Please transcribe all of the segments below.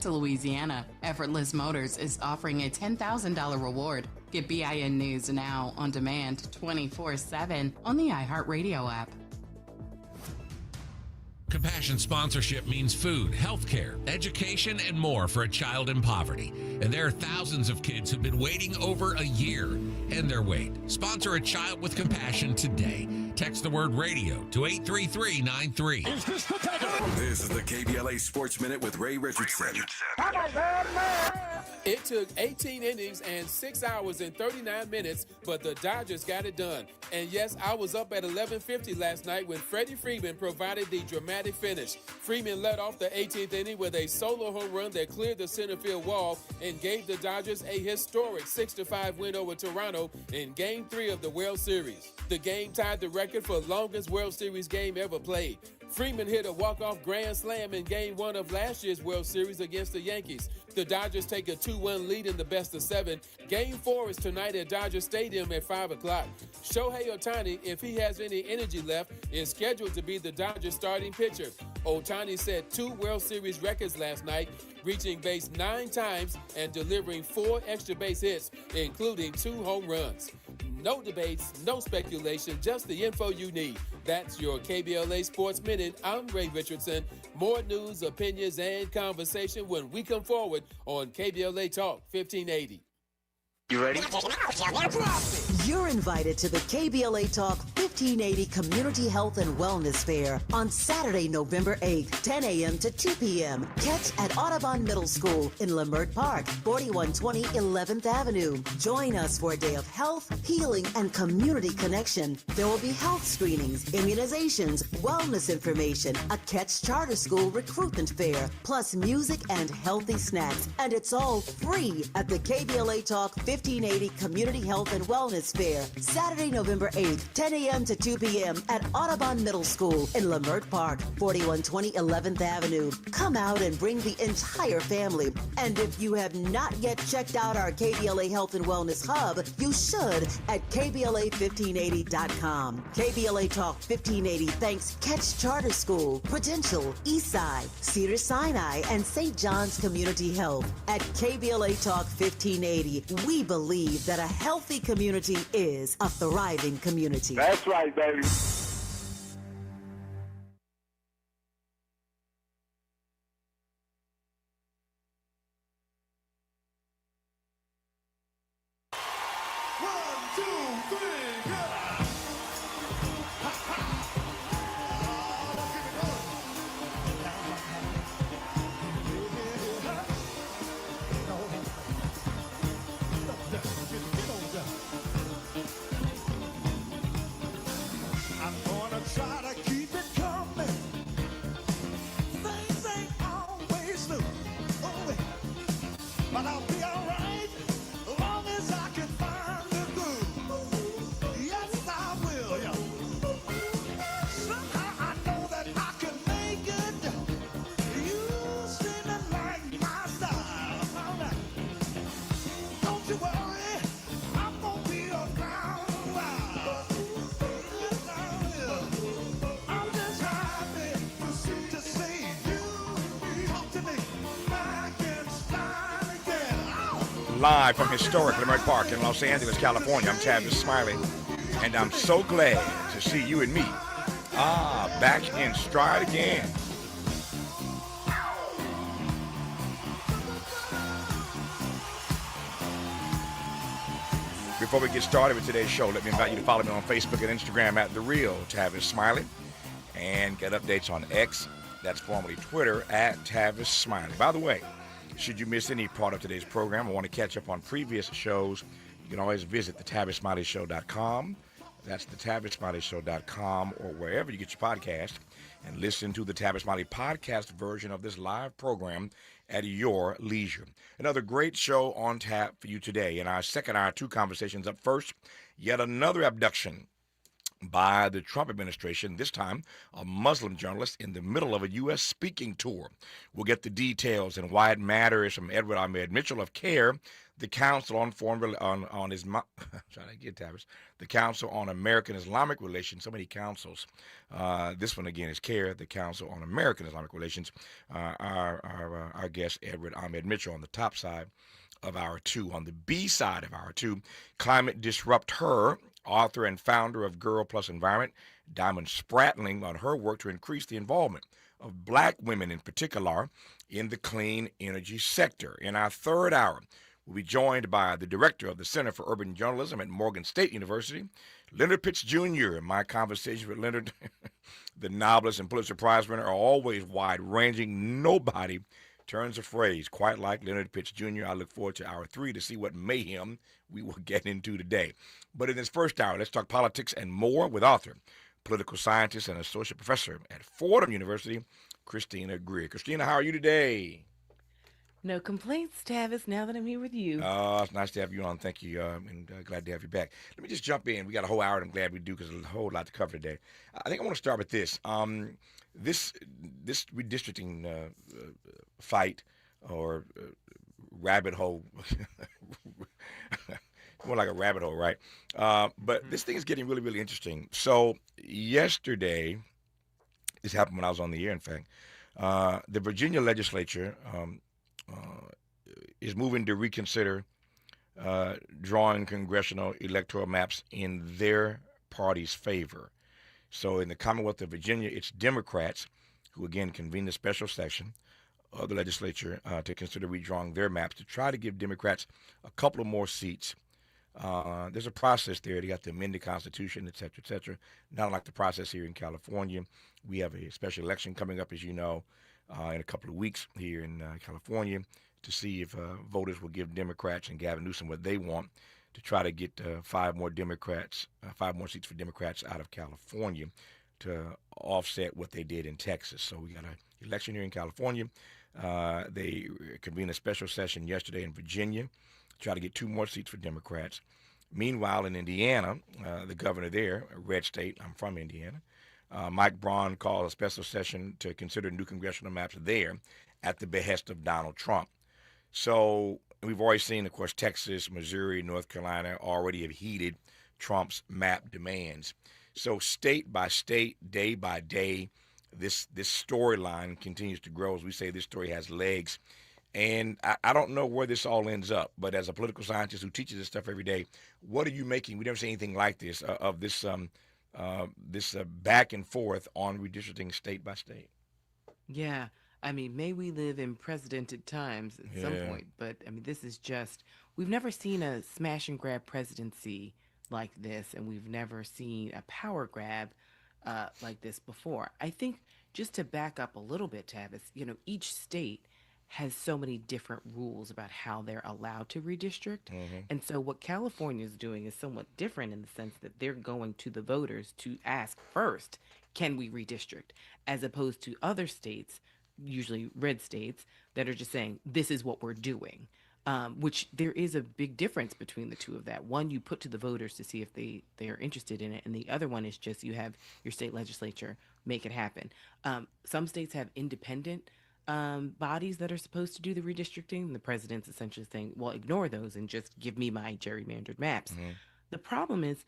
To Louisiana, Effortless Motors is offering a $10,000 reward. Get BIN News now on demand 24/7 on the iHeartRadio app. Compassion sponsorship means food, healthcare, education, and more for a child in poverty. And there are thousands of kids who've been waiting over a year and their wait. Sponsor a child with compassion today. Text the word radio to 83393. Is this the time? This is the KBLA Sports Minute with Ray Richardson. It took 18 innings and 6 hours and 39 minutes, but the Dodgers got it done. And yes, I was up at 11:50 last night when Freddie Freeman provided the dramatic finish. Freeman led off the 18th inning with a solo home run that cleared the center field wall and gave the Dodgers a historic 6-5 win over Toronto in Game 3 of the World Series. The game tied the record for longest World Series game ever played. Freeman hit a walk-off grand slam in Game 1 of last year's World Series against the Yankees. The Dodgers take a 2-1 lead in the best of 7. Game 4 is tonight at Dodger Stadium at 5 o'clock. Shohei Ohtani, if he has any energy left, is scheduled to be the Dodgers starting pitcher. Ohtani set 2 World Series records last night, reaching base 9 times and delivering 4 extra base hits, including 2 home runs. No debates, no speculation, just the info you need. That's your KBLA Sports Minute. I'm Ray Richardson. More news, opinions, and conversation when we come forward on KBLA Talk 1580. You ready? You're invited to the KBLA Talk 1580 Community Health and Wellness Fair on Saturday, November 8th, 10 a.m. to 2 p.m. Catch at Audubon Middle School in Leimert Park, 4120 11th Avenue. Join us for a day of health, healing, and community connection. There will be health screenings, immunizations, wellness information, a Catch Charter School recruitment fair, plus music and healthy snacks. And it's all free at the KBLA Talk 1580 Community Health and Wellness Fair, Saturday, November 8th, 10 a.m. to 2 p.m. at Audubon Middle School in Leimert Park, 4120 11th Avenue. Come out and bring the entire family. And if you have not yet checked out our KBLA Health and Wellness Hub, you should at KBLA1580.com. KBLA Talk 1580 thanks Catch Charter School, Prudential, Eastside, Cedar Sinai, and St. John's Community Health. At KBLA Talk 1580, we believe that a healthy community is a thriving community. That's right, baby. Live from historic Leimert Park in Los Angeles, California, I'm Tavis Smiley, and I'm so glad to see you and me back in stride again. Before we get started with today's show, let me invite you to follow me on Facebook and Instagram at The Real Tavis Smiley, and get updates on X, that's formerly Twitter, at Tavis Smiley. By the way, should you miss any part of today's program or want to catch up on previous shows, you can always visit thetavissmileyshow.com. That's thetavissmileyshow.com, or wherever you get your podcast, and listen to the Tavis Smiley podcast version of this live program at your leisure. Another great show on tap for you today. In our second hour, 2 conversations up first, yet another abduction by the Trump administration, this time a Muslim journalist in the middle of a U.S. speaking tour. We'll get the details and why it matters from Edward Ahmed Mitchell of CARE, the Council on Foreign on his trying to get Tavis, the Council on American Islamic Relations. So many councils. This one again is CARE, the Council on American Islamic Relations. Our guest Edward Ahmed Mitchell on the top side of hour two. On the B side of hour two, Climate Disrupt Her, author and founder of Girl Plus Environment, Diamond Spratling, on her work to increase the involvement of black women in particular in the clean energy sector. In our third hour, we'll be joined by the director of the Center for Urban Journalism at Morgan State University, Leonard Pitts Jr. My conversations with Leonard, the novelist and Pulitzer Prize winner, are always wide-ranging. Nobody turns a phrase quite like Leonard Pitts Jr. I look forward to hour three to see what mayhem we will get into today. But in this first hour, let's talk politics and more with author, political scientist, and associate professor at Fordham University, Christina Greer. Christina, how are you today? No complaints, Tavis, now that I'm here with you. It's nice to have you on. Thank you, and glad to have you back. Let me just jump in. We got a whole hour, and I'm glad we do because there's a whole lot to cover today. I think I want to start with this. This redistricting fight or rabbit hole, more like a rabbit hole, right? But this thing is getting really, really interesting. So yesterday, this happened when I was on the air, in fact, the Virginia legislature is moving to reconsider drawing congressional electoral maps in their party's favor. So in the Commonwealth of Virginia, it's Democrats who, again, convened a special session of the legislature to consider redrawing their maps to try to give Democrats a couple of more seats. There's a process there. They got to amend the Constitution, et cetera, et cetera. Not like the process here in California. We have a special election coming up, as you know, in a couple of weeks here in California to see if voters will give Democrats and Gavin Newsom what they want to try to get five more seats for Democrats out of California to offset what they did in Texas. So we got an election here in California. They convened a special session yesterday in Virginia to try to get two more seats for Democrats. Meanwhile, in Indiana, the governor there, a red state, I'm from Indiana, Mike Braun called a special session to consider new congressional maps there at the behest of Donald Trump. So we've already seen, of course, Texas, Missouri, North Carolina already have heeded Trump's map demands. So state by state, day by day, this storyline continues to grow. As we say, this story has legs. And I don't know where this all ends up, but as a political scientist who teaches this stuff every day, what are you making? We never see anything like this, of this back and forth on redistricting state by state. Yeah, I mean, may we live in precedented times at some point, but I mean, this is just, we've never seen a smash and grab presidency like this, and we've never seen a power grab like this before. I think just to back up a little bit, Tavis, each state has so many different rules about how they're allowed to redistrict. And so what California is doing is somewhat different in the sense that they're going to the voters to ask first, can we redistrict? As opposed to other states, usually red states, that are just saying, this is what we're doing. Which there is a big difference between the two of that. One, you put to the voters to see if they are interested in it. And the other one is just you have your state legislature make it happen. Some states have independent bodies that are supposed to do the redistricting. And the president's essentially saying, well, ignore those and just give me my gerrymandered maps. The problem is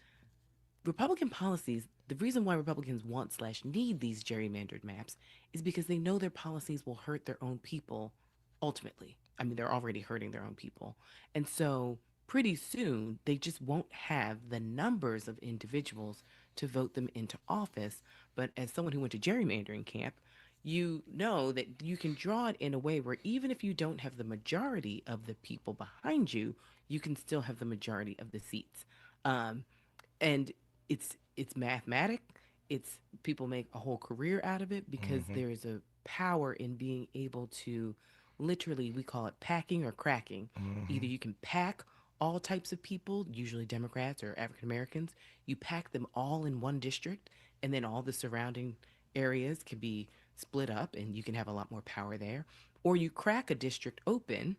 Republican policies. The reason why Republicans want/need these gerrymandered maps is because they know their policies will hurt their own people ultimately. I mean, they're already hurting their own people. And so pretty soon they just won't have the numbers of individuals to vote them into office. But as someone who went to gerrymandering camp, you know that you can draw it in a way where even if you don't have the majority of the people behind you, you can still have the majority of the seats. And it's mathematic. It's people make a whole career out of it because there is a power in being able to literally, we call it packing or cracking. Either you can pack all types of people, usually Democrats or African Americans, you pack them all in one district, and then all the surrounding areas can be split up and you can have a lot more power there. Or you crack a district open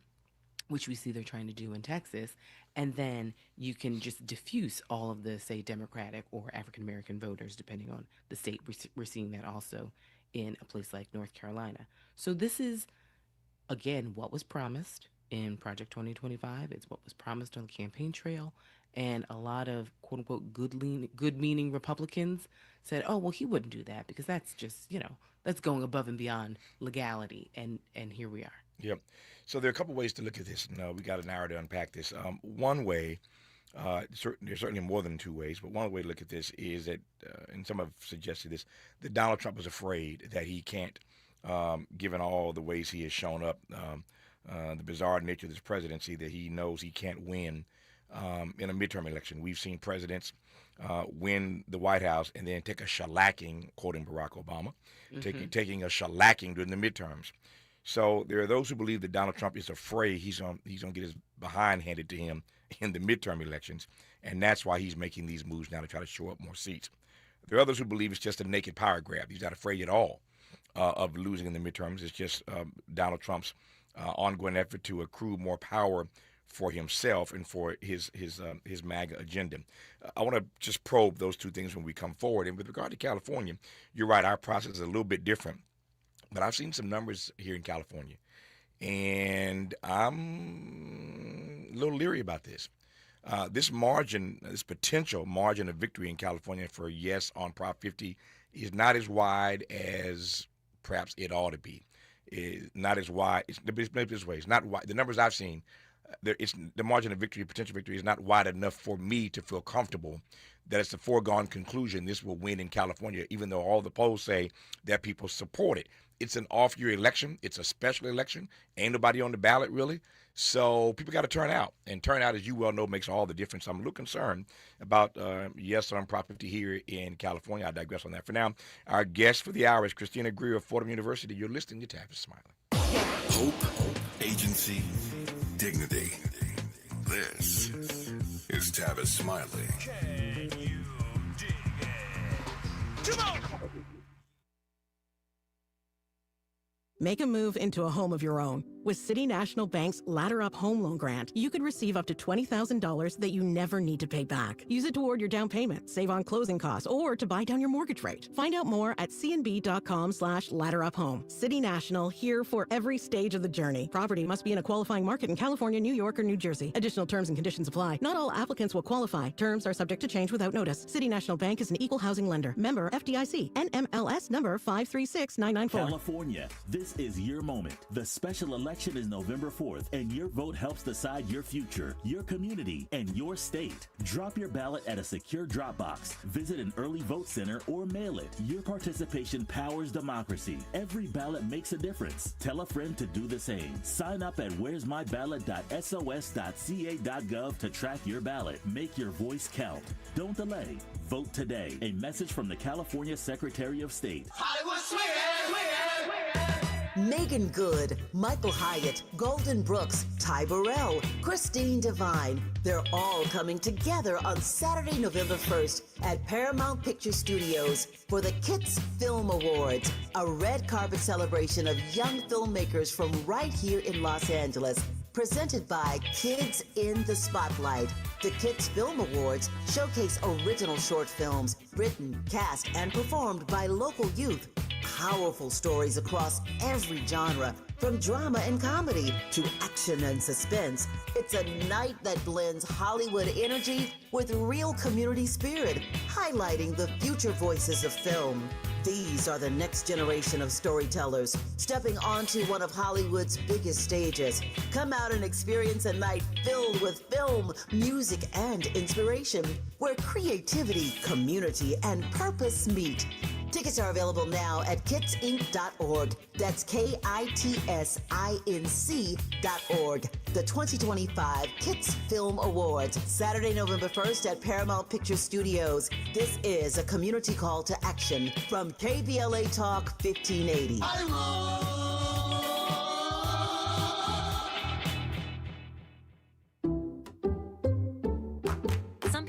which we see they're trying to do in Texas, and then you can just diffuse all of the, say, Democratic or African American voters, depending on the state. We're seeing that also in a place like North Carolina. So this is, again, what was promised in Project 2025. It's what was promised on the campaign trail. And a lot of quote unquote good meaning Republicans said, oh, well, he wouldn't do that because that's just, that's going above and beyond legality. And here we are. Yep. So there are a couple ways to look at this, and we got an hour to unpack this. One way, there's certainly more than two ways, but one way to look at this is that, and some have suggested this, that Donald Trump is afraid that he can't, given all the ways he has shown up, the bizarre nature of this presidency, that he knows he can't win in a midterm election. We've seen presidents win the White House and then take a shellacking, quoting Barack Obama, taking a shellacking during the midterms. So there are those who believe that Donald Trump is afraid he's going to get his behind handed to him in the midterm elections, and that's why he's making these moves now to try to show up more seats. There are others who believe it's just a naked power grab. He's not afraid at all of losing in the midterms. It's just Donald Trump's ongoing effort to accrue more power for himself and for his MAGA agenda. I want to just probe those two things when we come forward. And with regard to California, you're right, our process is a little bit different. But I've seen some numbers here in California, and I'm a little leery about this. This potential margin of victory in California for yes on Prop 50 is not as wide as perhaps it ought to be. It's not as wide. Maybe this way. It's not wide. The numbers I've seen, the margin of victory, potential victory, is not wide enough for me to feel comfortable that it's a foregone conclusion this will win in California, even though all the polls say that people support it. It's an off-year election. It's a special election. Ain't nobody on the ballot, really. So people got to turn out. And turnout, as you well know, makes all the difference. I'm a little concerned about yes on Prop 50 here in California. I digress on that for now. Our guest for the hour is Christina Greer of Fordham University. You're listening to Tavis Smiley. Hope, agency, dignity. This is Tavis Smiley. Can you dig it? Come on! Make a move into a home of your own. With City National Bank's Ladder Up Home Loan Grant, you could receive up to $20,000 that you never need to pay back. Use it toward your down payment, save on closing costs, or to buy down your mortgage rate. Find out more at cnb.com/ladderuphome. City National, here for every stage of the journey. Property must be in a qualifying market in California, New York, or New Jersey. Additional terms and conditions apply. Not all applicants will qualify. Terms are subject to change without notice. City National Bank is an equal housing lender. Member FDIC. NMLS number 536994. California, this is your moment. The special election is November 4th, and your vote helps decide your future, your community, and your state. Drop your ballot at a secure drop box. Visit an early vote center or mail it. Your participation powers democracy. Every ballot makes a difference. Tell a friend to do the same. Sign up at where'smyballot.sos.ca.gov to track your ballot. Make your voice count. Don't delay. Vote today. A message from the California Secretary of State. Hollywood swinging. Megan Good, Michael Hyatt, Golden Brooks, Ty Burrell, Christine Devine. They're all coming together on Saturday, November 1st at Paramount Picture Studios for the Kits Film Awards, a red carpet celebration of young filmmakers from right here in Los Angeles. Presented by Kids in the Spotlight. The Kids Film Awards showcase original short films written, cast, and performed by local youth. Powerful stories across every genre, from drama and comedy to action and suspense. It's a night that blends Hollywood energy with real community spirit, highlighting the future voices of film. These are the next generation of storytellers stepping onto one of Hollywood's biggest stages. Come out and experience a night filled with film, music, and inspiration, where creativity, community, and purpose meet. Tickets are available now at kitsinc.org. That's KITSINC.org. The 2025 Kits Film Awards, Saturday, November 1st at Paramount Picture Studios. This is a community call to action from KBLA Talk 1580.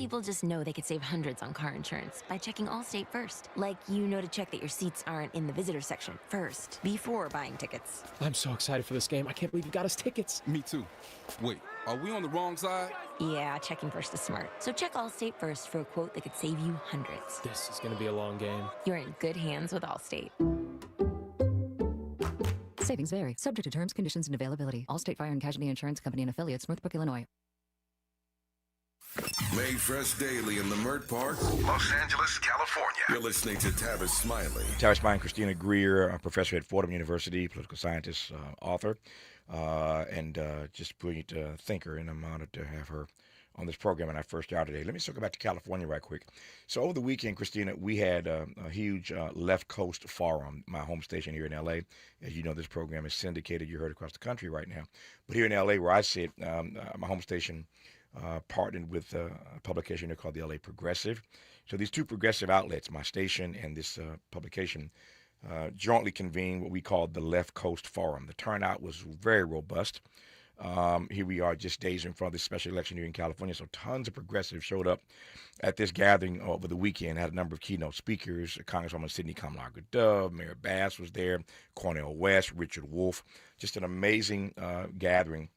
people just know they could save hundreds on car insurance by checking Allstate first. Like, you know to check that your seats aren't in the visitor section first, before buying tickets. I'm so excited for this game. I can't believe you got us tickets. Me too. Wait, are we on the wrong side? Yeah, checking first is smart. So check Allstate first for a quote that could save you hundreds. This is going to be a long game. You're in good hands with Allstate. Savings vary, subject to terms, conditions, and availability. Allstate Fire and Casualty Insurance Company and affiliates, Northbrook, Illinois. Made fresh daily in the Mert Park, Los Angeles, California. You're listening to Tavis Smiley. Tavis Smiley, Christina Greer, a professor at Fordham University, political scientist, author, and just brilliant thinker, and I'm honored to have her on this program in our first hour today. Let me circle back to California right quick. So over the weekend, Christina, we had a huge Left Coast Forum, my home station here in L.A. As you know, this program is syndicated. You heard across the country right now. But here in L.A., where I sit, my home station partnered with a publication they called the LA Progressive. So these two progressive outlets, my station and this publication, jointly convened what we called the Left Coast Forum. The turnout was very robust. Here we are just days in front of this special election here in California. So tons of progressives showed up at this gathering over the weekend, had a number of keynote speakers. Congresswoman Sidney Kamala-Dove, Mayor Bass was there, Cornel West, Richard Wolff. Just an amazing gathering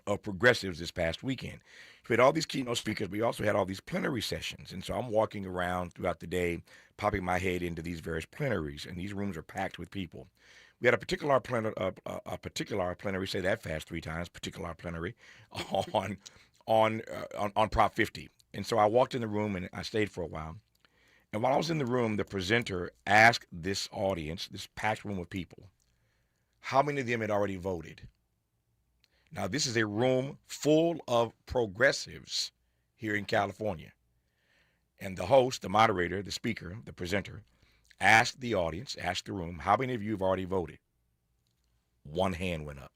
of progressives this past weekend. We had all these keynote speakers. We also had all these plenary sessions. And so I'm walking around throughout the day, popping my head into these various plenaries, and these rooms are packed with people. We had a particular plenary, say that fast 3 times, particular plenary on Prop 50. And so I walked in the room and I stayed for a while. And while I was in the room, the presenter asked this audience, this packed room of people, how many of them had already voted. Now, this is a room full of progressives here in California. And the host, the moderator, the speaker, the presenter, asked the audience, asked the room, how many of you have already voted? One hand went up.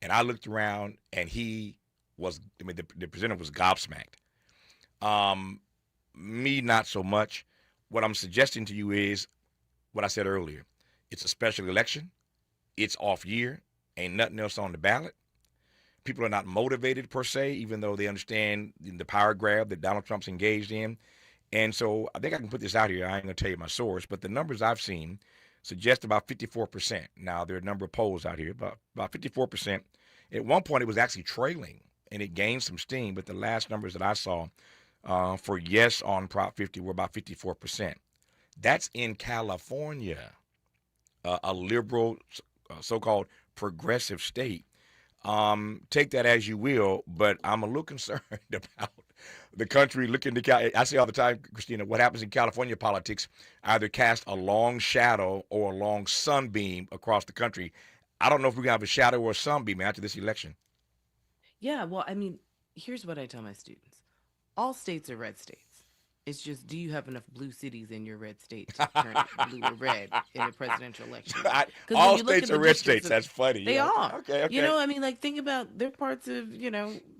And I looked around, and the presenter was gobsmacked. Me, not so much. What I'm suggesting to you is what I said earlier. It's a special election. It's off year. Ain't nothing else on the ballot. People are not motivated per se, even though they understand the power grab that Donald Trump's engaged in. And so I think I can put this out here. I ain't going to tell you my source, but the numbers I've seen suggest about 54%. Now, there are a number of polls out here, but about 54%. At one point, it was actually trailing, and it gained some steam, but the last numbers that I saw for yes on Prop 50 were about 54%. That's in California, a liberal, so-called progressive state. Take that as you will, but I'm a little concerned about the country looking to I say all the time, Christina, what happens in California politics either cast a long shadow or a long sunbeam across the country. I don't know if we're going to have a shadow or a sunbeam after this election. Yeah, well, I mean, here's what I tell my students. All states are red states. It's just, do you have enough blue cities in your red state to turn it blue or red in a presidential election? All states are red states. That's funny. They are. Okay. You know, I mean, like, think about, there are parts of,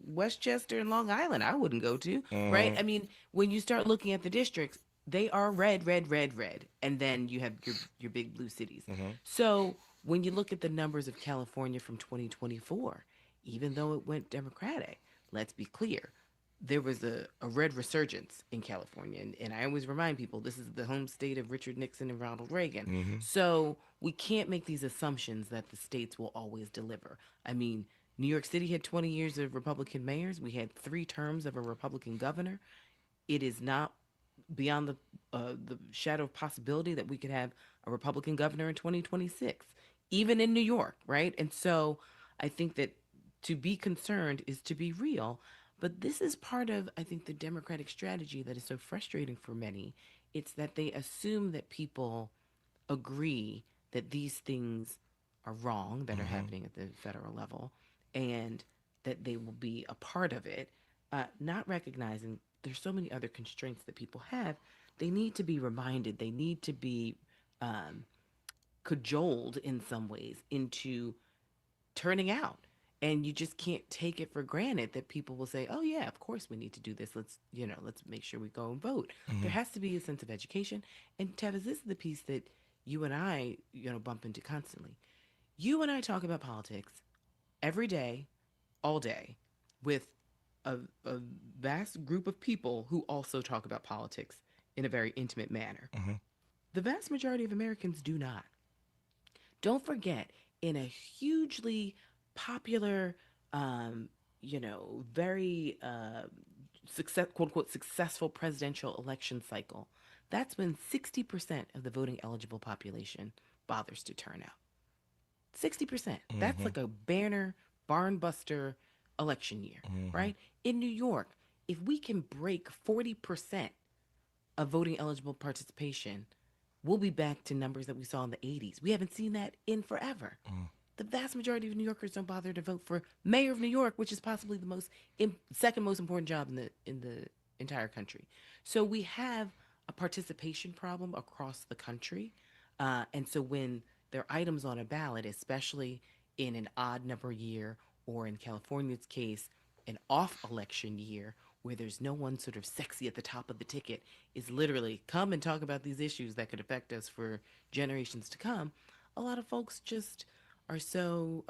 Westchester and Long Island I wouldn't go to, right? I mean, when you start looking at the districts, they are red, red, red, red. And then you have your big blue cities. So when you look at the numbers of California from 2024, even though it went Democratic, let's be clear, there was a red resurgence in California. And I always remind people, this is the home state of Richard Nixon and Ronald Reagan. So we can't make these assumptions that the states will always deliver. I mean, New York City had 20 years of Republican mayors. We had 3 terms of a Republican governor. It is not beyond the shadow of possibility that we could have a Republican governor in 2026, even in New York, right? And so I think that to be concerned is to be real. But this is part of, I think, the Democratic strategy that is so frustrating for many. It's that they assume that people agree that these things are wrong that are happening at the federal level and that they will be a part of it, not recognizing there's so many other constraints that people have. They need to be reminded. They need to be cajoled in some ways into turning out. And you just can't take it for granted that people will say, oh, yeah, of course we need to do this. Let's make sure we go and vote. There has to be a sense of education. And Tavis, this is the piece that you and I, bump into constantly. You and I talk about politics every day, all day, with a vast group of people who also talk about politics in a very intimate manner. Mm-hmm. The vast majority of Americans do not. Don't forget, in a hugely popular, very quote unquote successful presidential election cycle, that's when 60% of the voting eligible population bothers to turn out. 60%. That's like a banner, barn buster election year, right? In New York, if we can break 40% of voting eligible participation, we'll be back to numbers that we saw in the 80s. We haven't seen that in forever. The vast majority of New Yorkers don't bother to vote for mayor of New York, which is possibly the second most important job in the entire country. So we have a participation problem across the country. And so when there are items on a ballot, especially in an odd number year, or in California's case, an off election year, where there's no one sort of sexy at the top of the ticket, is literally come and talk about these issues that could affect us for generations to come. A lot of folks just are so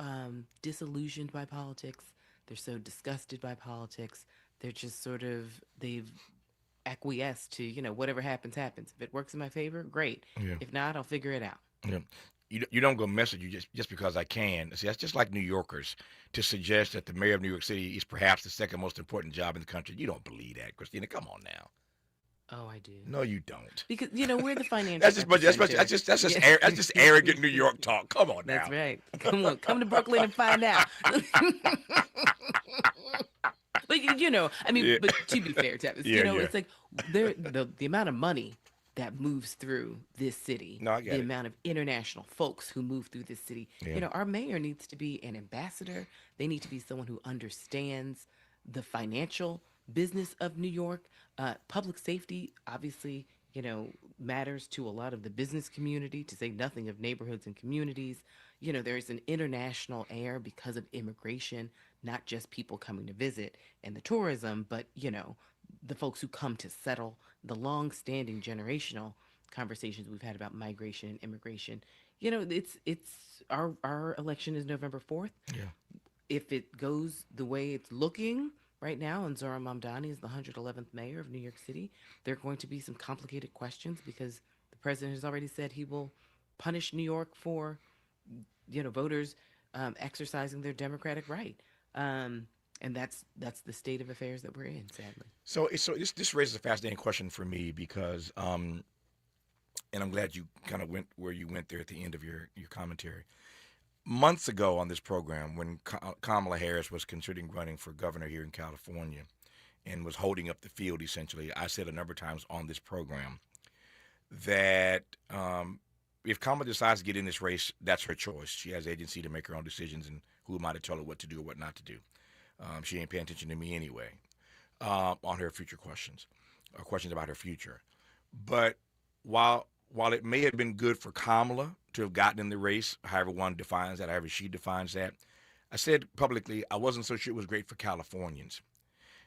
disillusioned by politics. They're so disgusted by politics. They're just sort of, they've acquiesced to, whatever happens, happens. If it works in my favor, great. Yeah. If not, I'll figure it out. Yeah. You don't go message you just because I can. See, that's just like New Yorkers to suggest that the mayor of New York City is perhaps the second most important job in the country. You don't believe that, Christina. Come on now. Oh, I do. No, you don't. Because we're the financial. That's just arrogant New York talk. Come on now. That's right. Come to Brooklyn and find out. But but to be fair, Tavis, it's like the amount of money that moves through this city, the amount of international folks who move through this city. Our mayor needs to be an ambassador. They need to be someone who understands the financial business of New York. Public safety, obviously, matters to a lot of the business community, to say nothing of neighborhoods and communities. There's an international air because of immigration, not just people coming to visit and the tourism, but, the folks who come to settle, the long-standing generational conversations we've had about migration and immigration. It's our election is November 4th. Yeah. If it goes the way it's looking right now, and Zohran Mamdani is the 111th mayor of New York City, there are going to be some complicated questions because the president has already said he will punish New York for, voters exercising their democratic right. And that's the state of affairs that we're in, sadly. So this raises a fascinating question for me because, and I'm glad you kind of went where you went there at the end of your commentary. Months ago on this program, when Kamala Harris was considering running for governor here in California and was holding up the field, essentially, I said a number of times on this program that if Kamala decides to get in this race, that's her choice. She has agency to make her own decisions, and who am I to tell her what to do or what not to do? She ain't paying attention to me anyway on her future questions or questions about her future. But while it may have been good for Kamala to have gotten in the race, however one defines that, however she defines that, I said publicly I wasn't so sure it was great for Californians.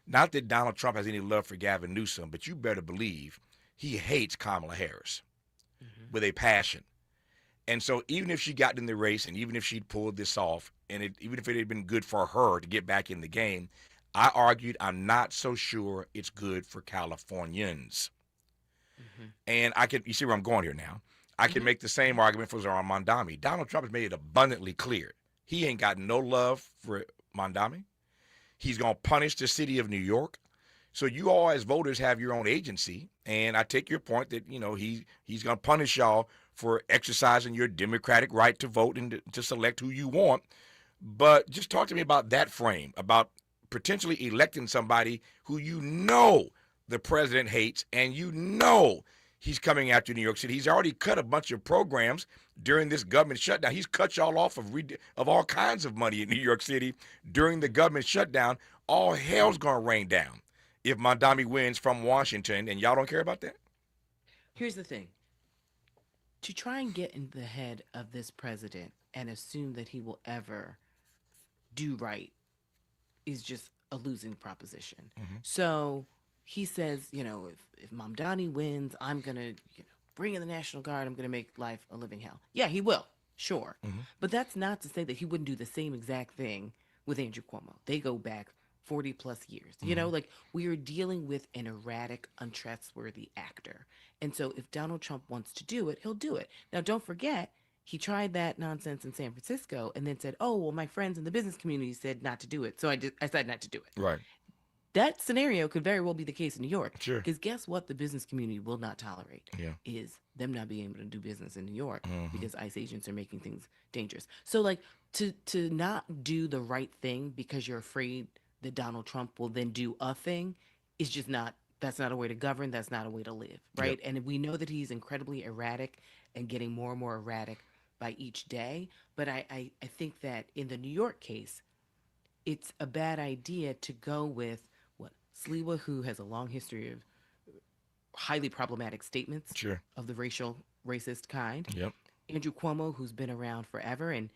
Not that Donald Trump has any love for Gavin Newsom, but you better believe he hates Kamala Harris with a passion. And so even if she got in the race and even if she'd pulled this off, and even if it had been good for her to get back in the game, I argued I'm not so sure it's good for Californians. And you see where I'm going here now. I can make the same argument for Zohran Mamdani. Donald Trump has made it abundantly clear. He ain't got no love for Mamdani. He's going to punish the city of New York. So you all as voters have your own agency. And I take your point that, he's going to punish y'all for exercising your democratic right to vote and to select who you want. But just talk to me about that frame, about potentially electing somebody who the president hates and he's coming after New York City. He's already cut a bunch of programs during this government shutdown. He's cut y'all off of all kinds of money in New York City during the government shutdown. All hell's going to rain down if Mamdani wins from Washington, and y'all don't care about that? Here's the thing. To try and get in the head of this president and assume that he will ever do right is just a losing proposition. So he says, if Mamdani wins, I'm going to bring in the National Guard. I'm going to make life a living hell. Yeah, he will. Sure. But that's not to say that he wouldn't do the same exact thing with Andrew Cuomo. They go back 40 plus years. You know, like we are dealing with an erratic, untrustworthy actor. And so if Donald Trump wants to do it, he'll do it. Now, don't forget, he tried that nonsense in San Francisco and then said, oh, well, my friends in the business community said not to do it. So I decided not to do it. Right. That scenario could very well be the case in New York. Sure. Because guess what the business community will not tolerate Yeah. is them not being able to do business in New York because ICE agents are making things dangerous. So like to not do the right thing because you're afraid that Donald Trump will then do a thing is just that's not a way to govern. That's not a way to live, right? Yep. And we know that he's incredibly erratic and getting more and more erratic by each day. But I think that in the New York case, it's a bad idea to go with Sliwa, who has a long history of highly problematic statements of the racist kind. Yep. Andrew Cuomo, who's been around forever, and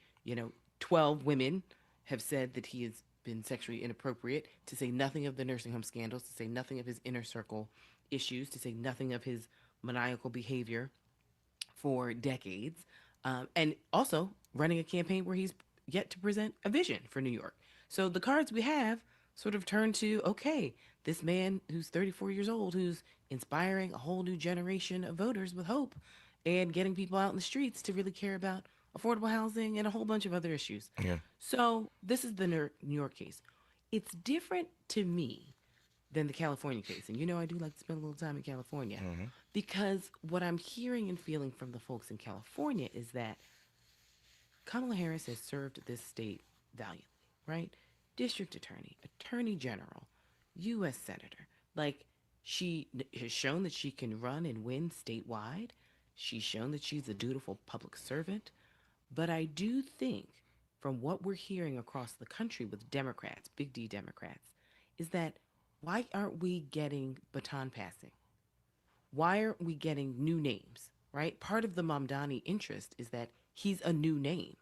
12 women have said that he has been sexually inappropriate, to say nothing of the nursing home scandals, to say nothing of his inner circle issues, to say nothing of his maniacal behavior for decades, and also running a campaign where he's yet to present a vision for New York. So the cards we have sort of turn to, okay, this man who's 34 years old, who's inspiring a whole new generation of voters with hope and getting people out in the streets to really care about affordable housing and a whole bunch of other issues. Yeah. So this is the New York case. It's different to me than the California case. And I do like to spend a little time in California because what I'm hearing and feeling from the folks in California is that Kamala Harris has served this state valiantly, right? District attorney, attorney general, U.S. senator. Like, she has shown that she can run and win statewide. She's shown that she's a dutiful public servant. But I do think, from what we're hearing across the country with Democrats, big D Democrats, is that why aren't we getting baton passing? Why aren't we getting new names, right? Part of the Mamdani interest is that he's a new name.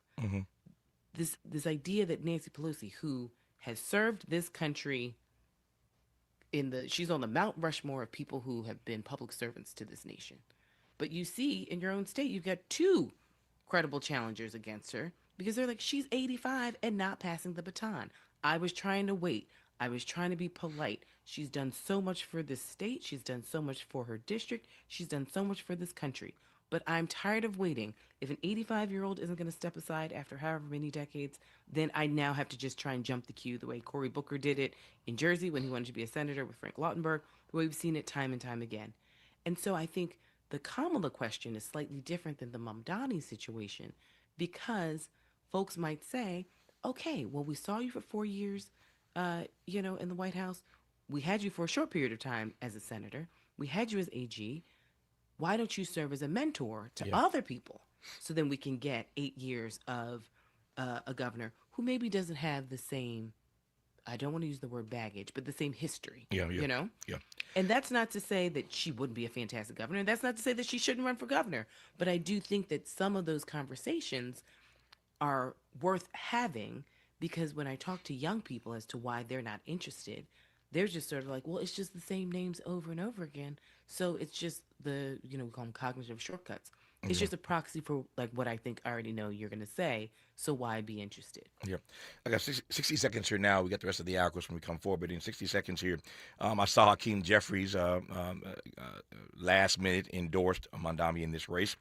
This idea that Nancy Pelosi, who has served this country she's on the Mount Rushmore of people who have been public servants to this nation. But you see in your own state, you've got two credible challengers against her because they're like, she's 85 and not passing the baton. I was trying to wait. I was trying to be polite. She's done so much for this state. She's done so much for her district. She's done so much for this country. But I'm tired of waiting. If an 85-year-old isn't going to step aside after however many decades, then I now have to just try and jump the queue the way Cory Booker did it in Jersey when he wanted to be a senator with Frank Lautenberg, the way we've seen it time and time again. And so I think the Kamala question is slightly different than the Mamdani situation because folks might say, okay, well, we saw you for 4 years, in the White House. We had you for a short period of time as a senator. We had you as AG. Why don't you serve as a mentor to other people so then we can get 8 years of a governor who maybe doesn't have the same, I don't want to use the word baggage, but the same history, Yeah. And that's not to say that she wouldn't be a fantastic governor. That's not to say that she shouldn't run for governor. But I do think that some of those conversations are worth having because when I talk to young people as to why they're not interested, they're just sort of like, well, it's just the same names over and over again. So it's just we call them cognitive shortcuts. It's just a proxy for like what I think I already know you're going to say. So why be interested? Yeah. I got 60 seconds here now. We got the rest of the hour when we come forward. But in 60 seconds here, I saw Hakeem Jeffries last minute endorsed Mamdani in this race.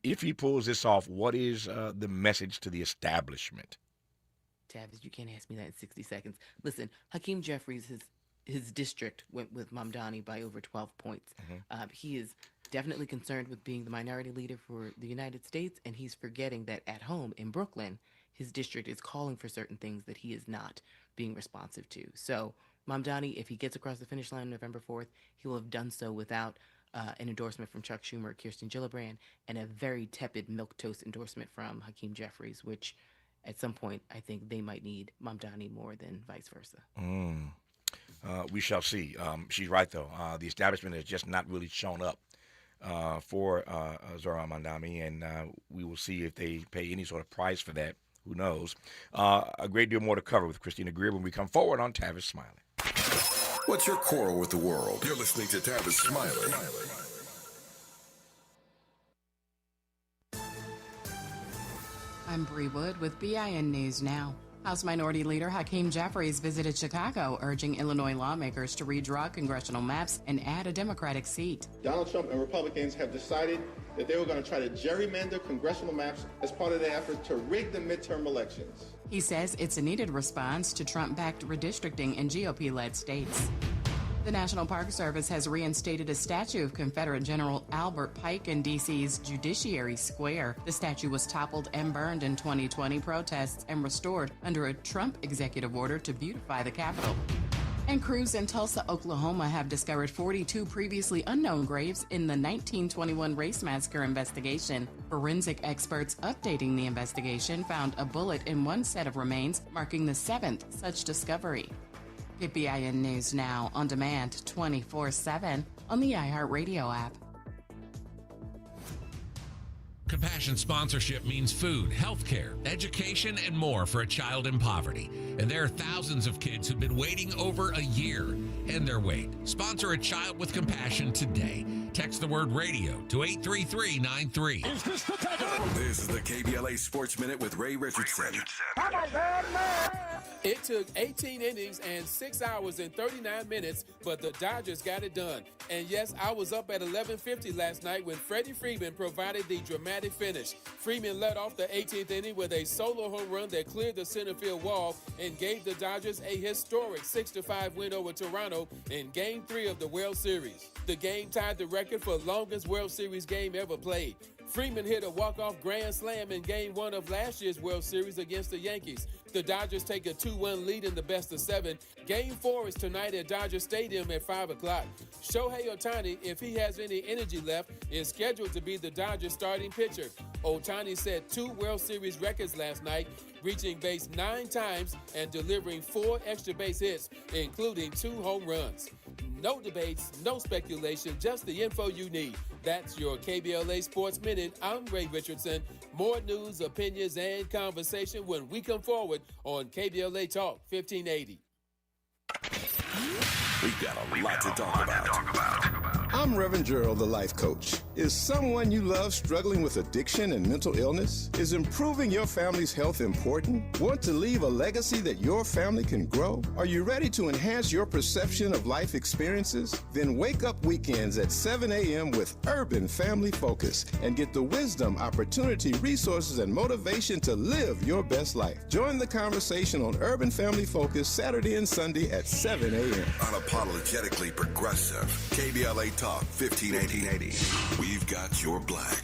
If he pulls this off, what is the message to the establishment? Tavis, you can't ask me that in 60 seconds. Listen, Hakeem Jeffries, his district went with Mamdani by over 12 points. He is definitely concerned with being the minority leader for the United States, and he's forgetting that at home in Brooklyn, his district is calling for certain things that he is not being responsive to. So Mamdani, if he gets across the finish line November 4th, he will have done so without an endorsement from Chuck Schumer or Kirsten Gillibrand, and a very tepid milquetoast endorsement from Hakeem Jeffries, which at some point I think they might need Mamdani more than vice versa. We shall see. She's right, though. The establishment has just not really shown up for Zohran Mamdani, and we will see if they pay any sort of price for that. Who knows? A great deal more to cover with Christina Greer when we come forward on Tavis Smiley. What's your quarrel with the world? You're listening to Tavis Smiley. I'm Bree Wood with BIN News Now. House Minority Leader Hakeem Jeffries visited Chicago, urging Illinois lawmakers to redraw congressional maps and add a Democratic seat. Donald Trump and Republicans have decided that they were going to try to gerrymander congressional maps as part of their effort to rig the midterm elections. He says it's a needed response to Trump-backed redistricting in GOP-led states. The National Park Service has reinstated a statue of Confederate General Albert Pike in D.C.'s Judiciary Square. The statue was toppled and burned in 2020 protests and restored under a Trump executive order to beautify the Capitol. And crews in Tulsa, Oklahoma have discovered 42 previously unknown graves in the 1921 race massacre investigation. Forensic experts updating the investigation found a bullet in one set of remains, marking the 7th such discovery. Get BIN News Now on demand 24/7 on the iHeartRadio app. Compassion sponsorship means food, health care, education, and more for a child in poverty. And there are thousands of kids who've been waiting over a year and their wait. Sponsor a child with compassion today. Text the word radio to 83393. This is the KBLA Sports Minute with Ray Richardson. It took 18 innings and 6 hours and 39 minutes, but the Dodgers got it done. And yes, I was up at 11:50 last night when Freddie Freeman provided the dramatic finish. Freeman led off the 18th inning with a solo home run that cleared the center field wall and gave the Dodgers a historic 6-5 win over Toronto in Game 3 of the World Series. The game tied the record for longest World Series game ever played. Freeman hit a walk-off grand slam in Game 1 of last year's World Series against the Yankees. The Dodgers take a 2-1 lead in the best-of-7. Game 4 is tonight at Dodger Stadium at 5 o'clock. Shohei Ohtani, if he has any energy left, is scheduled to be the Dodgers starting pitcher. Ohtani set 2 World Series records last night, reaching base 9 times and delivering 4 extra base hits, including 2 home runs. No debates, no speculation, just the info you need. That's your KBLA Sports Minute. I'm Ray Richardson. More news, opinions, and conversation when we come forward on KBLA Talk 1580. We've got a lot to talk about. I'm Reverend Gerald, the life coach. Is someone you love struggling with addiction and mental illness? Is improving your family's health important? Want to leave a legacy that your family can grow? Are you ready to enhance your perception of life experiences? Then wake up weekends at 7 a.m. with Urban Family Focus and get the wisdom, opportunity, resources, and motivation to live your best life. Join the conversation on Urban Family Focus Saturday and Sunday at 7 a.m. Unapologetically progressive. KBLA Talk 1580. We've got your black.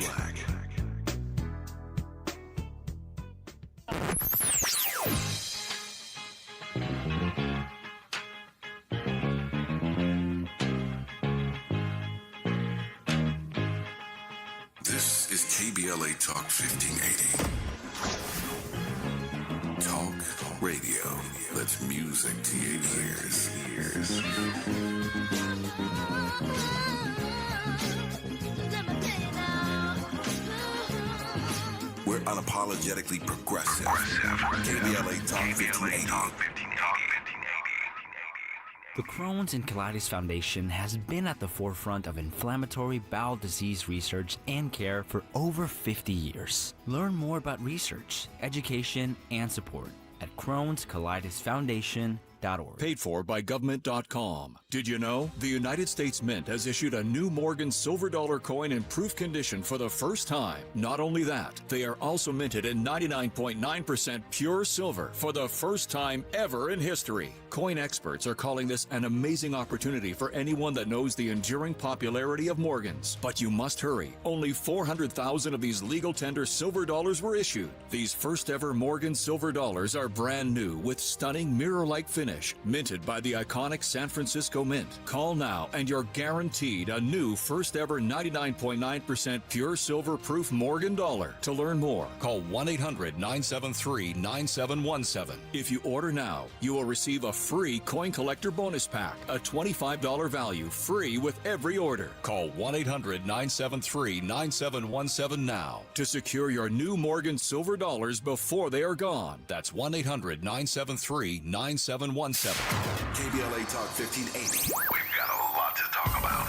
This is KBLA Talk 1580. Talk radio. That's music to your ears. We're unapologetically progressive. KBLA Talk 1580. The Crohn's and Colitis Foundation has been at the forefront of inflammatory bowel disease research and care for over 50 years. Learn more about research, education, and support at Crohn'sColitisFoundation.org. Paid for by government.com. Did you know the United States Mint has issued a new Morgan silver dollar coin in proof condition for the first time? Not only that, they are also minted in 99.9% pure silver for the first time ever in history. Coin experts are calling this an amazing opportunity for anyone that knows the enduring popularity of Morgans. But you must hurry. Only 400,000 of these legal tender silver dollars were issued. These first ever Morgan silver dollars are brand new with stunning mirror-like finish, minted by the iconic San Francisco Mint. Call now and you're guaranteed a new first ever 99.9% pure silver proof Morgan dollar. To learn more, call 1-800-973-9717. If you order now, you will receive a free coin collector bonus pack, a $25 value, free with every order. Call 1-800-973-9717 now to secure your new Morgan silver dollars before they are gone. That's 1-800-973-9717. KBLA Talk 1580. We've got a lot to talk about.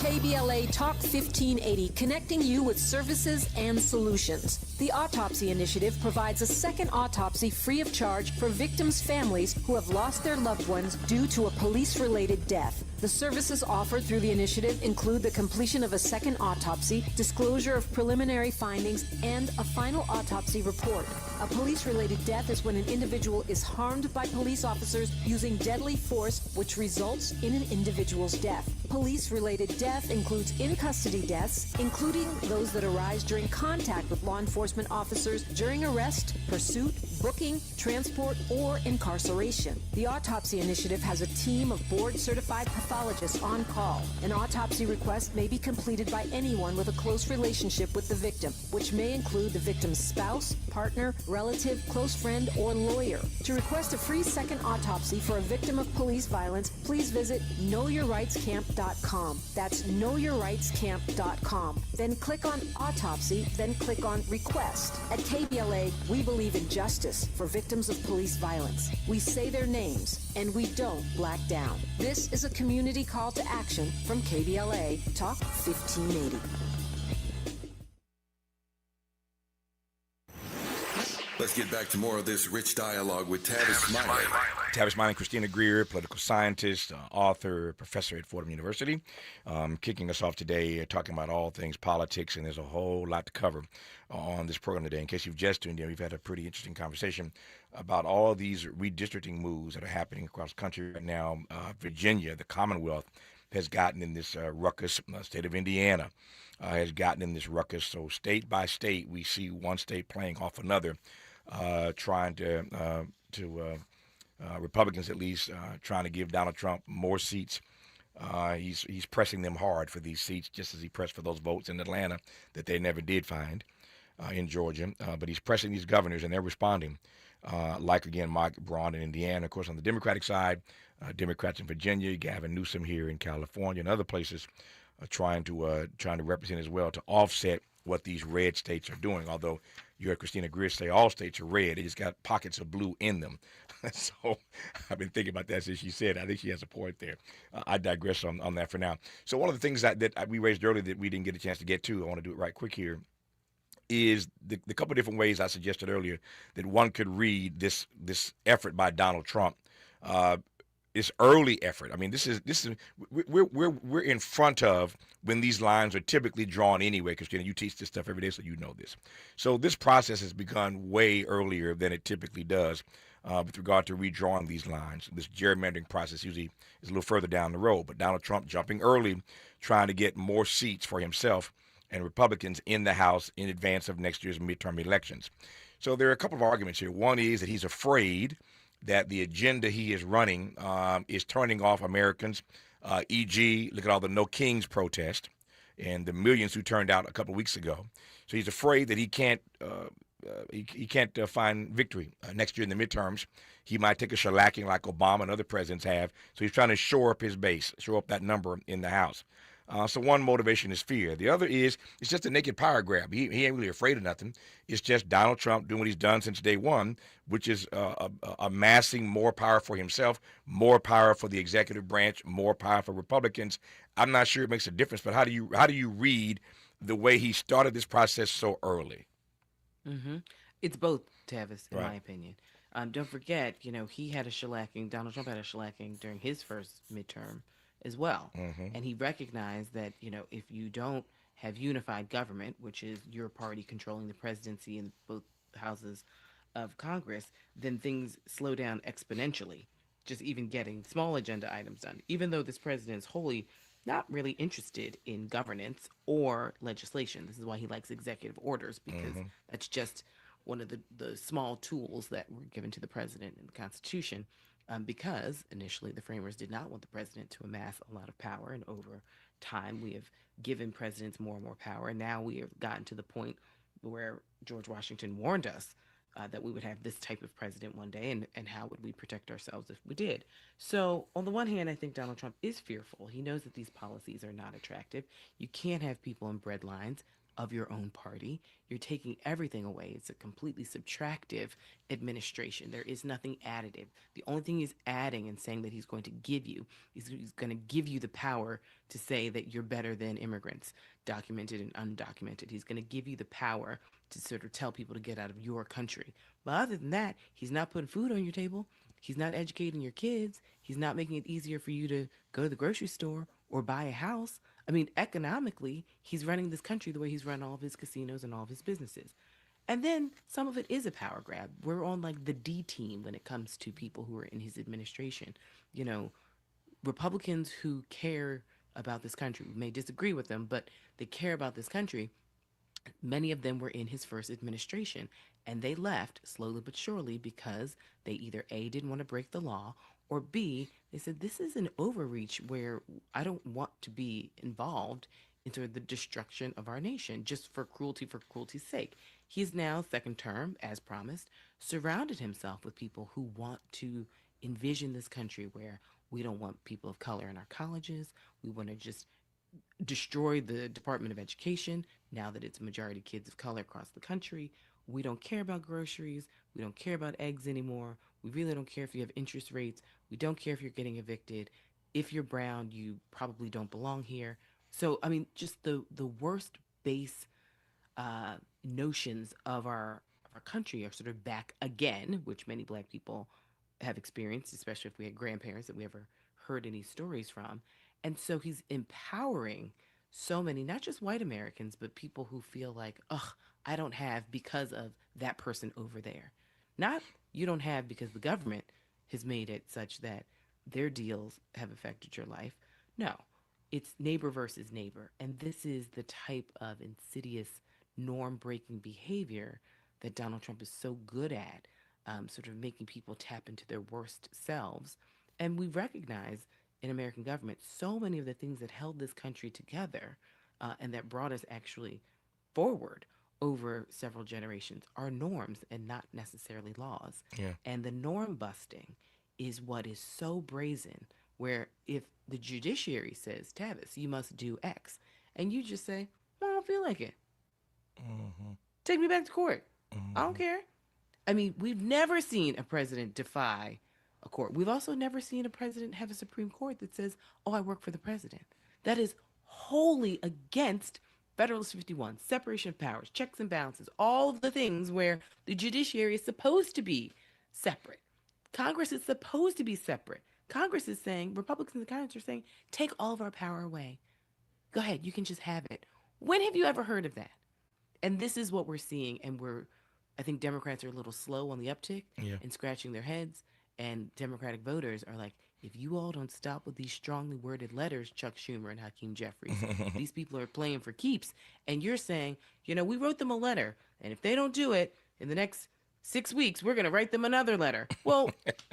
KBLA Talk 1580, connecting you with services and solutions. The Autopsy Initiative provides a second autopsy free of charge for victims' families who have lost their loved ones due to a police-related death. The services offered through the initiative include the completion of a second autopsy, disclosure of preliminary findings, and a final autopsy report. A police-related death is when an individual is harmed by police officers using deadly force, which results in an individual's death. Police-related death includes in-custody deaths, including those that arise during contact with law enforcement officers during arrest, pursuit, booking, transport, or incarceration. The Autopsy Initiative has a team of board-certified pathologists on call. An autopsy request may be completed by anyone with a close relationship with the victim, which may include the victim's spouse, partner, relative, close friend, or lawyer. To request a free second autopsy for a victim of police violence, please visit knowyourrightscamp.com. That's knowyourrightscamp.com. Then click on Autopsy, then click on Request. At KBLA, we believe in justice for victims of police violence. We say their names, and we don't black down. This is a community call to action from KBLA Talk 1580. Let's get back to more of this rich dialogue with Tavis Smiley. Tavis Smiley, Christina Greer, political scientist, author, professor at Fordham University, kicking us off today, talking about all things politics, and there's a whole lot to cover on this program today. In case you've just tuned in, we've had a pretty interesting conversation about all these redistricting moves that are happening across the country right now. Virginia, the Commonwealth, has gotten in this ruckus. State of Indiana has gotten in this ruckus. So state by state, we see one state playing off another, trying to Republicans at least, trying to give Donald Trump more seats. He's pressing them hard for these seats, just as he pressed for those votes in Atlanta that they never did find in Georgia. But he's pressing these governors, and they're responding. Like, again, Mike Braun in Indiana. Of course, on the Democratic side, Democrats in Virginia, Gavin Newsom here in California and other places trying to represent as well to offset what these red states are doing. Although you heard Christina Greer say all states are red, they just got pockets of blue in them. So I've been thinking about that since she said. I think she has a point there. I digress on that for now. So one of the things that we raised earlier that we didn't get a chance to get to, I want to do it right quick here, is the couple of different ways I suggested earlier that one could read this effort by Donald Trump. This early effort. I mean, this is we're in front of when these lines are typically drawn anyway. Because you teach this stuff every day, so you know this. So this process has begun way earlier than it typically does with regard to redrawing these lines. This gerrymandering process usually is a little further down the road. But Donald Trump jumping early, trying to get more seats for himself and Republicans in the House in advance of next year's midterm elections. So there are a couple of arguments here. One is that he's afraid that the agenda he is running is turning off Americans, e.g., look at all the No Kings protest and the millions who turned out a couple of weeks ago. So he's afraid that he can't find victory next year in the midterms. He might take a shellacking like Obama and other presidents have. So he's trying to shore up his base, shore up that number in the House. So one motivation is fear. The other is it's just a naked power grab. He ain't really afraid of nothing. It's just Donald Trump doing what he's done since day one, which is amassing more power for himself, more power for the executive branch, more power for Republicans. I'm not sure it makes a difference, but how do you read the way he started this process so early? Mm-hmm. It's both, Tavis, in Right. my opinion. Don't forget, he had a shellacking. Donald Trump had a shellacking during his first midterm as well. Mhm. And he recognized that, if you don't have unified government, which is your party controlling the presidency in both houses of Congress, then things slow down exponentially, just even getting small agenda items done. Even though this president is wholly not really interested in governance or legislation. This is why he likes executive orders, because that's just one of the small tools that were given to the president in the Constitution. Because initially the framers did not want the president to amass a lot of power, and over time we have given presidents more and more power, and now we have gotten to the point where George Washington warned us that we would have this type of president one day, and how would we protect ourselves if we did. So on the one hand, I think Donald Trump is fearful. He knows that these policies are not attractive. You can't have people in bread lines. of your own party. You're taking everything away. It's a completely subtractive administration. There is nothing additive. The only thing he's adding and saying that he's going to give you, he's going to give you the power to say that you're better than immigrants, documented and undocumented. He's going to give you the power to sort of tell people to get out of your country. But other than that, he's not putting food on your table. He's not educating your kids. He's not making it easier for you to go to the grocery store or buy a house. I mean, economically, he's running this country the way he's run all of his casinos and all of his businesses. And then some of it is a power grab. We're on like the D team when it comes to people who are in his administration. You know, Republicans who care about this country, we may disagree with them, but they care about this country. Many of them were in his first administration, and they left slowly but surely because they either A, didn't want to break the law, or B, they said, this is an overreach where I don't want to be involved in sort of the destruction of our nation just for cruelty's sake. He's now, second term, as promised, surrounded himself with people who want to envision this country where we don't want people of color in our colleges. We want to just destroy the Department of Education now that it's majority kids of color across the country. We don't care about groceries. We don't care about eggs anymore. We really don't care if you have interest rates. We don't care if you're getting evicted. If you're brown, you probably don't belong here. So, I mean, just the worst base notions of our country are sort of back again, which many black people have experienced, especially if we had grandparents that we ever heard any stories from. And so he's empowering so many, not just white Americans, but people who feel like, ugh, I don't have because of that person over there. Not you don't have because the government has made it such that their deals have affected your life. No, it's neighbor versus neighbor. And this is the type of insidious norm-breaking behavior that Donald Trump is so good at, sort of making people tap into their worst selves. And we recognize in American government so many of the things that held this country together and that brought us actually forward over several generations are norms and not necessarily laws. Yeah. And the norm busting is what is so brazen, where if the judiciary says, Tavis, you must do X, and you just say, well, I don't feel like it. Mm-hmm. Take me back to court. Mm-hmm. I don't care. I mean, we've never seen a president defy a court. We've also never seen a president have a Supreme Court that says, oh, I work for the president. That is wholly against Federalist 51, separation of powers, checks and balances, all of the things where the judiciary is supposed to be separate. Congress is supposed to be separate. Congress is saying, Republicans in Congress are saying, take all of our power away. Go ahead, you can just have it. When have you ever heard of that? And this is what we're seeing, and I think Democrats are a little slow on the uptick and scratching their heads, and Democratic voters are like, if you all don't stop with these strongly worded letters, Chuck Schumer and Hakeem Jeffries, these people are playing for keeps. And you're saying, you know, we wrote them a letter, and if they don't do it in the next 6 weeks, we're going to write them another letter. Well,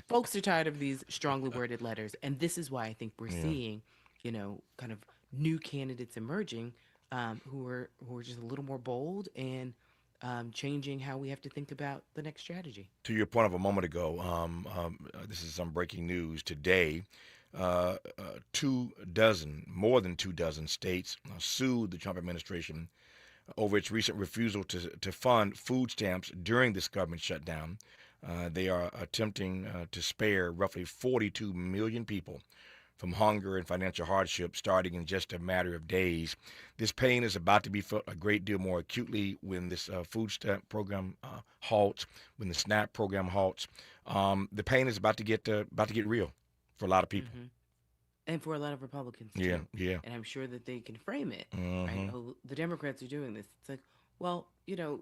folks are tired of these strongly worded letters. And this is why I think we're seeing, you know, kind of new candidates emerging who are just a little more bold and changing how we have to think about the next strategy. To your point of a moment ago, this is some breaking news today. More than 24 states sued the Trump administration over its recent refusal to fund food stamps during this government shutdown. They are attempting to spare roughly 42 million people from hunger and financial hardship starting in just a matter of days. This pain is about to be felt a great deal more acutely when this food stamp program halts, when the SNAP program halts. The pain is about to get real for a lot of people. Mm-hmm. And for a lot of Republicans, too. Yeah. And I'm sure that they can frame it. Mm-hmm. Right? Oh, the Democrats are doing this. It's like, well, you know,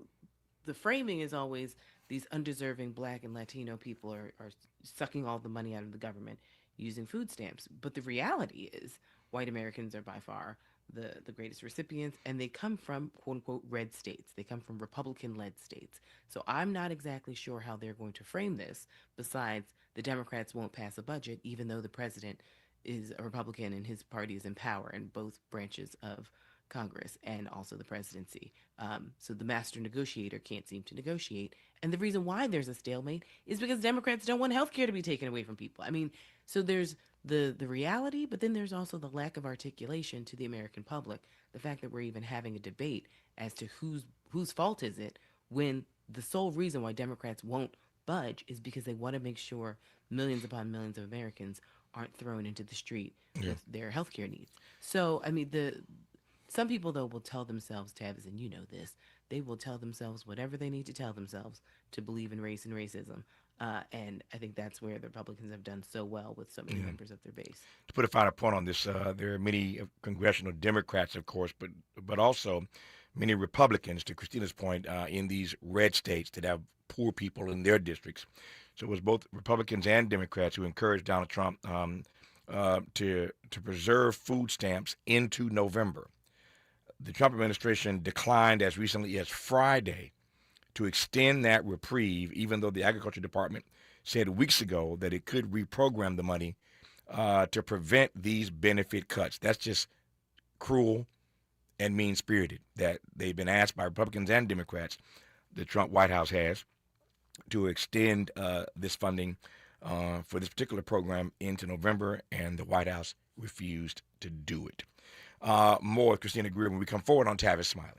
the framing is always these undeserving Black and Latino people are sucking all the money out of the government using food stamps. But the reality is white Americans are by far the greatest recipients, and they come from, quote unquote, red states. They come from Republican-led states. So I'm not exactly sure how they're going to frame this, besides the Democrats won't pass a budget, even though the president is a Republican and his party is in power in both branches of Congress and also the presidency. So the master negotiator can't seem to negotiate. And the reason why there's a stalemate is because Democrats don't want health care to be taken away from people. I mean, so there's the reality, but then there's also the lack of articulation to the American public the fact that we're even having a debate as to whose fault is it when the sole reason why Democrats won't budge is because they want to make sure millions upon millions of Americans aren't thrown into the street with their health care needs. So, I mean, some people, though, will tell themselves, Tavis, and you know this, they will tell themselves whatever they need to tell themselves to believe in race and racism. And I think that's where the Republicans have done so well with so many members of their base. To put a finer point on this, there are many congressional Democrats, of course, but also many Republicans, to Christina's point, in these red states that have poor people in their districts. So it was both Republicans and Democrats who encouraged Donald Trump to preserve food stamps into November. The Trump administration declined as recently as Friday to extend that reprieve, even though the Agriculture Department said weeks ago that it could reprogram the money to prevent these benefit cuts. That's just cruel and mean-spirited that they've been asked by Republicans and Democrats, the Trump White House has, to extend this funding for this particular program into November, and the White House refused to do it. More with Christina Greer when we come forward on Tavis Smiley.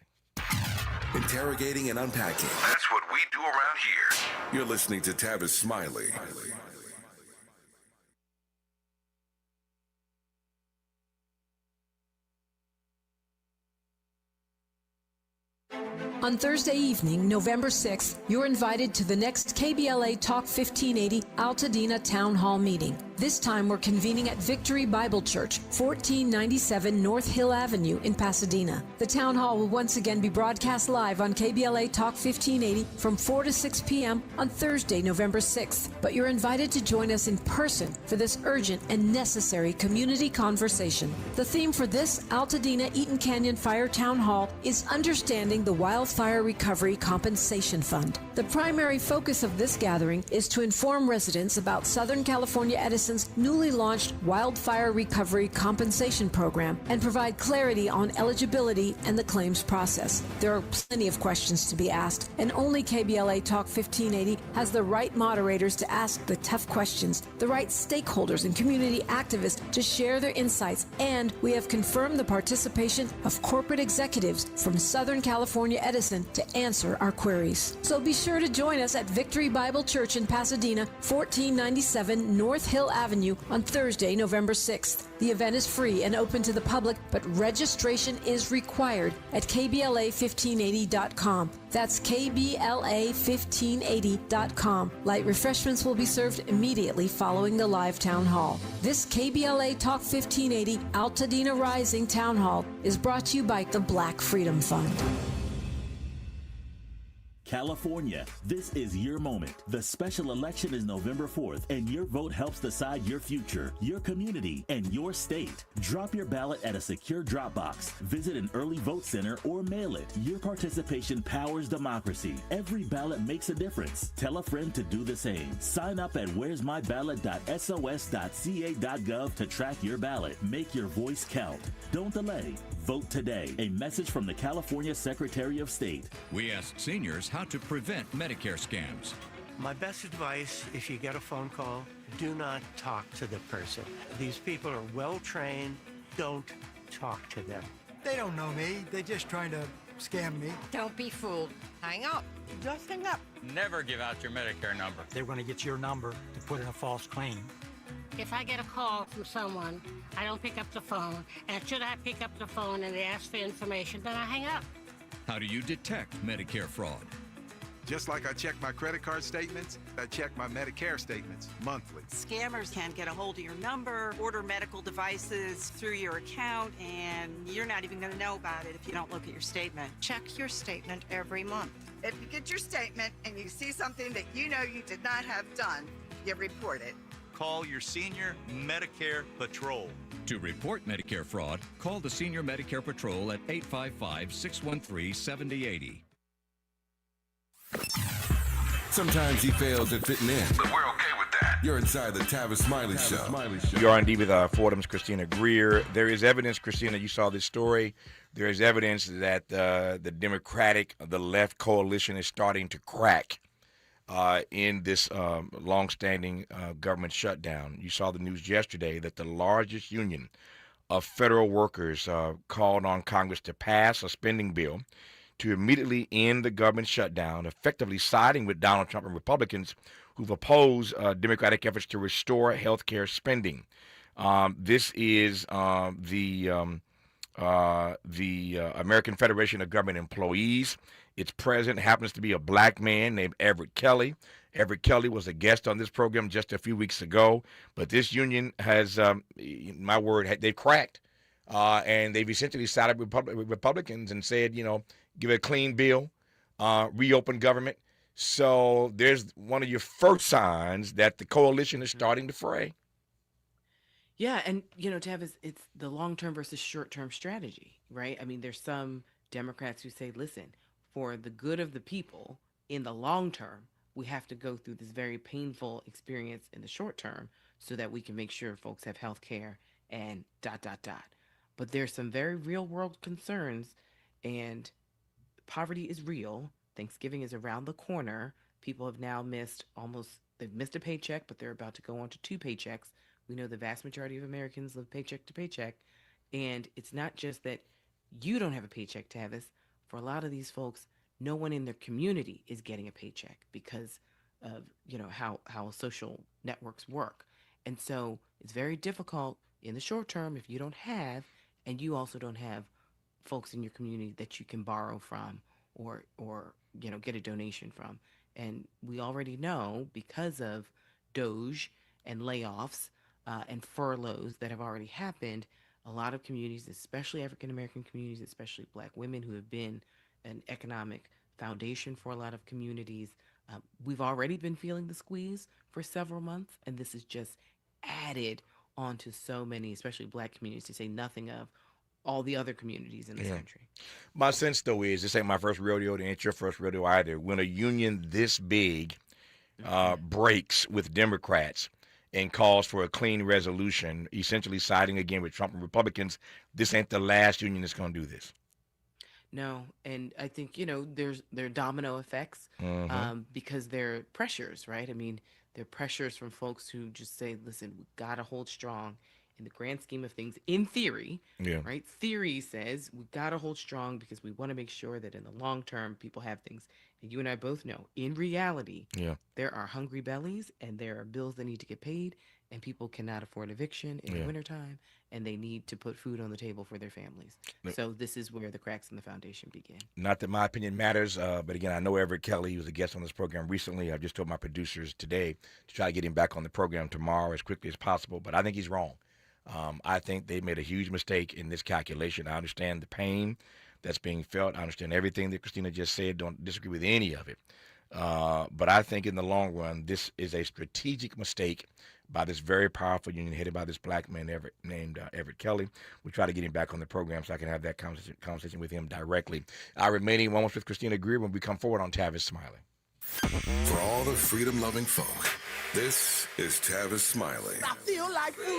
Interrogating and unpacking. That's what we do around here. You're listening to Tavis Smiley. On Thursday evening, November 6th, you're invited to the next KBLA Talk 1580 Altadena Town Hall meeting. This time we're convening at Victory Bible Church, 1497 North Hill Avenue in Pasadena. The town hall will once again be broadcast live on KBLA Talk 1580 from 4 to 6 p.m. on Thursday, November 6th. But you're invited to join us in person for this urgent and necessary community conversation. The theme for this Altadena Eaton Canyon Fire Town Hall is understanding the Wildfire Recovery Compensation Fund. The primary focus of this gathering is to inform residents about Southern California Edison's newly launched Wildfire Recovery Compensation Program and provide clarity on eligibility and the claims process. There are plenty of questions to be asked, and only KBLA Talk 1580 has the right moderators to ask the tough questions, the right stakeholders and community activists to share their insights, and we have confirmed the participation of corporate executives from Southern California Edison to answer our queries. So be sure to join us at Victory Bible Church in Pasadena, 1497 North Hill Avenue on Thursday, November 6th. The event is free and open to the public, but registration is required at kbla1580.com. That's kbla1580.com. Light refreshments will be served immediately following the live town hall. This KBLA Talk 1580 Altadena Rising Town Hall is brought to you by the Black Freedom Fund. California, this is your moment. The special election is November 4th, and your vote helps decide your future, your community, and your state. Drop your ballot at a secure drop box. Visit an early vote center or mail it. Your participation powers democracy. Every ballot makes a difference. Tell a friend to do the same. Sign up at where'smyballot.sos.ca.gov to track your ballot. Make your voice count. Don't delay. Vote today. A message from the California Secretary of State. We asked seniors how to prevent Medicare scams. My best advice, if you get a phone call, do not talk to the person. These people are well trained. Don't talk to them. They don't know me. They're just trying to scam me. Don't be fooled. Hang up. Just hang up. Never give out your Medicare number. They're going to get your number to put in a false claim. If I get a call from someone, I don't pick up the phone. And should I pick up the phone and they ask for information, then I hang up. How do you detect Medicare fraud? Just like I check my credit card statements, I check my Medicare statements monthly. Scammers can get a hold of your number, order medical devices through your account, and you're not even going to know about it if you don't look at your statement. Check your statement every month. If you get your statement and you see something that you know you did not have done, you report it. Call your Senior Medicare Patrol. To report Medicare fraud, call the Senior Medicare Patrol at 855-613-7080. Sometimes he fails at fitting in, but we're okay with that. You're inside the Tavis Smiley Show. You are indeed with Fordham's Christina Greer. There is evidence, Christina, you saw this story. There is evidence that the Democratic, the left coalition is starting to crack in this longstanding government shutdown. You saw the news yesterday that the largest union of federal workers called on Congress to pass a spending bill to immediately end the government shutdown, effectively siding with Donald Trump and Republicans who've opposed Democratic efforts to restore health care spending. This is the American Federation of Government Employees. Its president happens to be a black man named Everett Kelly. Everett Kelly was a guest on this program just a few weeks ago, but this union has, they've cracked, and they've essentially sided with Republicans and said, give it a clean bill, reopen government. So there's one of your first signs that the coalition is starting to fray. Yeah, and Tavis, it's the long-term versus short-term strategy, right? I mean, there's some Democrats who say, listen, for the good of the people in the long term, we have to go through this very painful experience in the short term so that we can make sure folks have health care and ... But there's some very real-world concerns, and poverty is real. Thanksgiving is around the corner. People have now they've missed a paycheck, but they're about to go on to 2 paychecks. We know the vast majority of Americans live paycheck to paycheck. And it's not just that you don't have a paycheck, Tavis. For a lot of these folks, no one in their community is getting a paycheck because of, how social networks work. And so it's very difficult in the short term if you don't have, and you also don't have folks in your community that you can borrow from or get a donation from. And we already know, because of DOGE and layoffs, and furloughs that have already happened, a lot of communities, especially African-American communities, especially black women who have been an economic foundation for a lot of communities, we've already been feeling the squeeze for several months, and this is just added onto so many, especially black communities, to say nothing of all the other communities in this country. My sense, though, is this ain't my first rodeo, it ain't your first rodeo either. When a union this big breaks with Democrats and calls for a clean resolution, essentially siding again with Trump and Republicans, this ain't the last union that's going to do this. No, and I think, there are domino effects because there are pressures, right? I mean, there are pressures from folks who just say, listen, we got to hold strong in the grand scheme of things, in theory, right? Theory says we got to hold strong because we want to make sure that in the long term, people have things. And you and I both know, in reality, there are hungry bellies and there are bills that need to get paid, and people cannot afford eviction in the wintertime, and they need to put food on the table for their families. So this is where the cracks in the foundation begin. Not that my opinion matters, but again, I know Everett Kelly, was a guest on this program recently. I just told my producers today to try to get him back on the program tomorrow as quickly as possible, but I think he's wrong. I think they made a huge mistake in this calculation. I understand the pain that's being felt. I understand everything that Christina just said. Don't disagree with any of it. But I think in the long run, this is a strategic mistake by this very powerful union headed by this black man named Everett Kelly. We try to get him back on the program so I can have that conversation with him directly. Our remaining moments with Christina Greer when we come forward on Tavis Smiley. For all the freedom-loving folk, this is Tavis Smiley. I feel like freedom.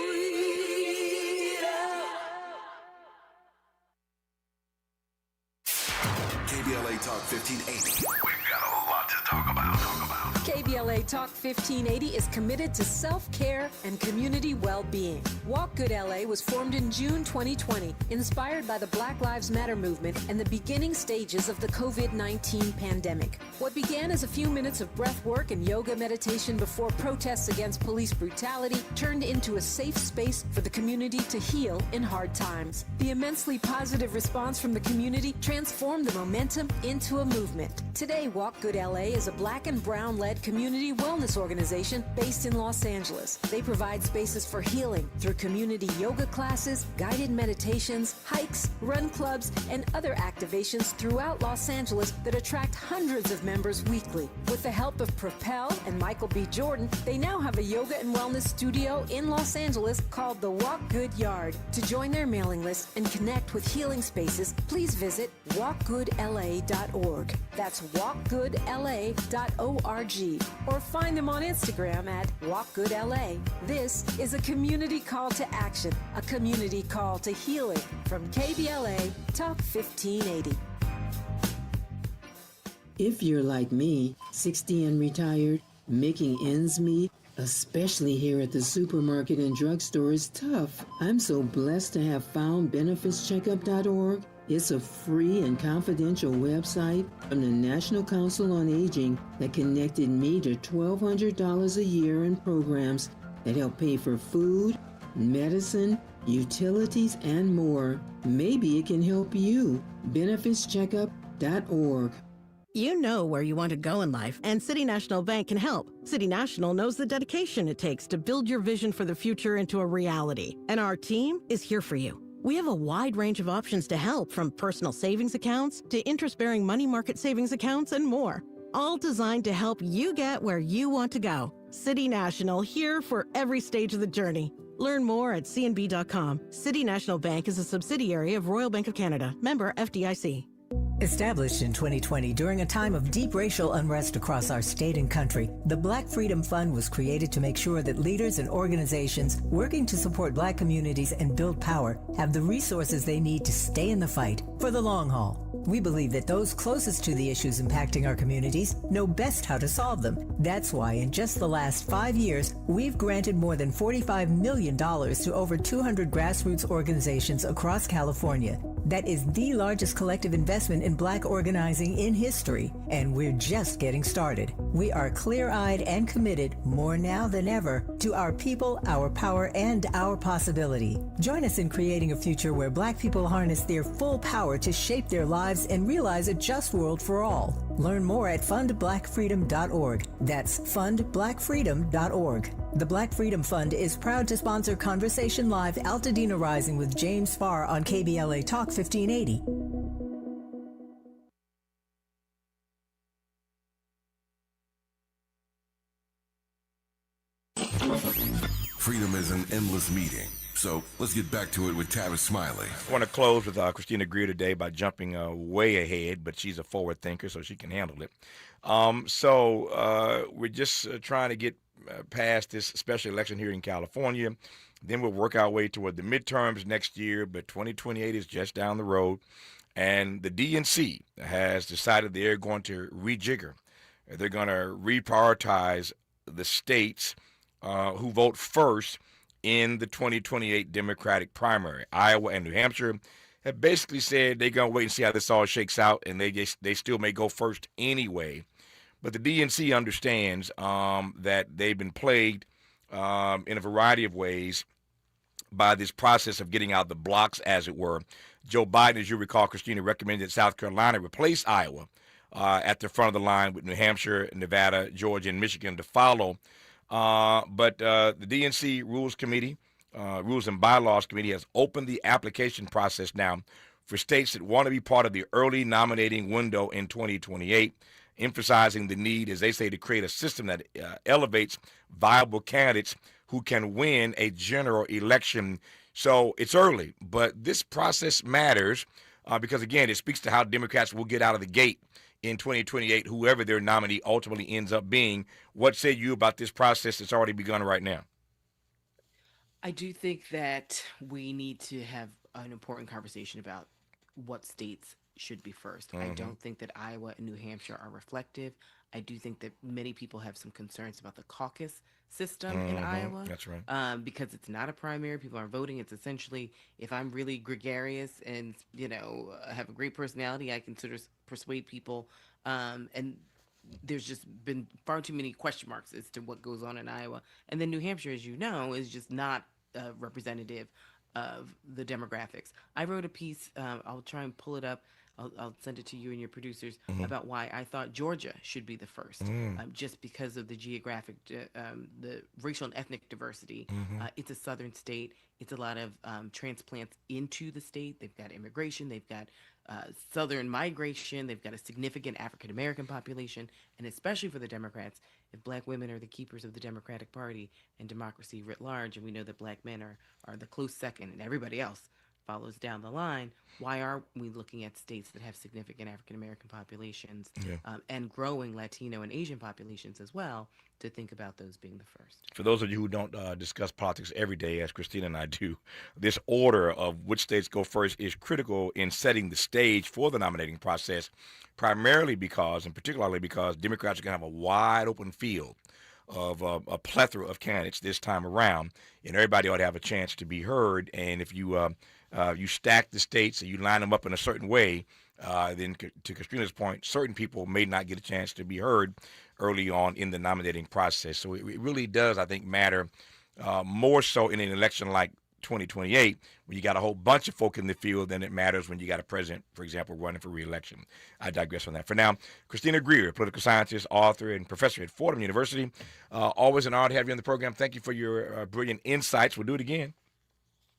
KBLA Talk 1580. We've got a lot to talk about. KBLA Talk 1580 is committed to self-care and community well-being. Walk Good LA was formed in June 2020, inspired by the Black Lives Matter movement and the beginning stages of the COVID-19 pandemic. What began as a few minutes of breath work and yoga meditation before protests against police brutality turned into a safe space for the community to heal in hard times. The immensely positive response from the community transformed the momentum into a movement. Today, Walk Good LA is a black and brown-led community wellness organization based in Los Angeles. They provide spaces for healing through community yoga classes, guided meditations, hikes, run clubs, and other activations throughout Los Angeles that attract hundreds of members weekly. With the help of Propel and Michael B. Jordan, they now have a yoga and wellness studio in Los Angeles called the Walk Good Yard. To join their mailing list and connect with healing spaces, please visit walkgoodla.org. That's walkgoodla.org. Or find them on Instagram at WalkGoodLA. This is a community call to action, a community call to healing from KBLA Talk 1580. If you're like me, 60 and retired, making ends meet, especially here at the supermarket and drugstore, is tough. I'm so blessed to have found benefitscheckup.org. It's a free and confidential website from the National Council on Aging that connected me to $1,200 a year in programs that help pay for food, medicine, utilities, and more. Maybe it can help you. benefitscheckup.org. You know where you want to go in life, and City National Bank can help. City National knows the dedication it takes to build your vision for the future into a reality, and our team is here for you. We have a wide range of options to help, from personal savings accounts to interest-bearing money market savings accounts and more, all designed to help you get where you want to go. City National, here for every stage of the journey. Learn more at cnb.com. City National Bank is a subsidiary of Royal Bank of Canada, member FDIC. Established in 2020 during a time of deep racial unrest across our state and country, the Black Freedom Fund was created to make sure that leaders and organizations working to support Black communities and build power have the resources they need to stay in the fight for the long haul. We believe that those closest to the issues impacting our communities know best how to solve them. That's why in just the last 5 years, we've granted more than $45 million to over 200 grassroots organizations across California. That is the largest collective investment in Black organizing in history, and we're just getting started. We are clear-eyed and committed, more now than ever, to our people, our power, and our possibility. Join us in creating a future where Black people harness their full power to shape their lives and realize a just world for all. Learn more at fundblackfreedom.org. That's fundblackfreedom.org. The Black Freedom Fund is proud to sponsor Conversation Live Altadena Rising with James Farr on KBLA Talk 1580. Freedom is an endless meeting. So let's get back to it with Tavis Smiley. I want to close with Christina Greer today by jumping way ahead, but she's a forward thinker, so she can handle it. We're just trying to get past this special election here in California. Then we'll work our way toward the midterms next year, but 2028 is just down the road. And the DNC has decided they're going to rejigger. They're going to reprioritize the states who vote first in the 2028 Democratic primary. Iowa and New Hampshire have basically said they're going to wait and see how this all shakes out, and they still may go first anyway. But the DNC understands that they've been plagued in a variety of ways by this process of getting out the blocks, as it were. Joe Biden, as you recall, Christina, recommended that South Carolina replace Iowa at the front of the line with New Hampshire, Nevada, Georgia, and Michigan to follow. But the DNC Rules and Bylaws Committee has opened the application process now for states that want to be part of the early nominating window in 2028, emphasizing the need, as they say, to create a system that elevates viable candidates who can win a general election. So it's early, but this process matters because, again, it speaks to how Democrats will get out of the gate in 2028, whoever their nominee ultimately ends up being. What say you about this process that's already begun right now? I do think that we need to have an important conversation about what states should be first. I don't think that Iowa and New Hampshire are reflective. I do think that many people have some concerns about the caucus system in Iowa. That's right. Because it's not a primary. People are voting. It's essentially, if I'm really gregarious and, have a great personality, I can sort of persuade people. And there's just been far too many question marks as to what goes on in Iowa. And then New Hampshire, as you know, is just not representative of the demographics. I wrote a piece, I'll try and pull it up. I'll send it to you and your producers about why I thought Georgia should be the first, just because of the geographic, the racial and ethnic diversity. It's a southern state. It's a lot of transplants into the state. They've got immigration. They've got southern migration. They've got a significant African-American population. And especially for the Democrats, if Black women are the keepers of the Democratic Party and democracy writ large, and we know that Black men are the close second and everybody else follows down the line, why are we looking at states that have significant African-American populations and growing Latino and Asian populations as well, to think about those being the first? For those of you who don't discuss politics every day, as Christina and I do, this order of which states go first is critical in setting the stage for the nominating process, primarily because, and particularly because, Democrats are going to have a wide open field of a plethora of candidates this time around, and everybody ought to have a chance to be heard. And if you you stack the states and you line them up in a certain way, then to Christina's point, certain people may not get a chance to be heard early on in the nominating process. So it really does, I think, matter more so in an election like 2028, when you got a whole bunch of folk in the field, than it matters when you got a president, for example, running for re-election. I digress on that. For now, Christina Greer, political scientist, author, and professor at Fordham University. Always an honor to have you on the program. Thank you for your brilliant insights. We'll do it again.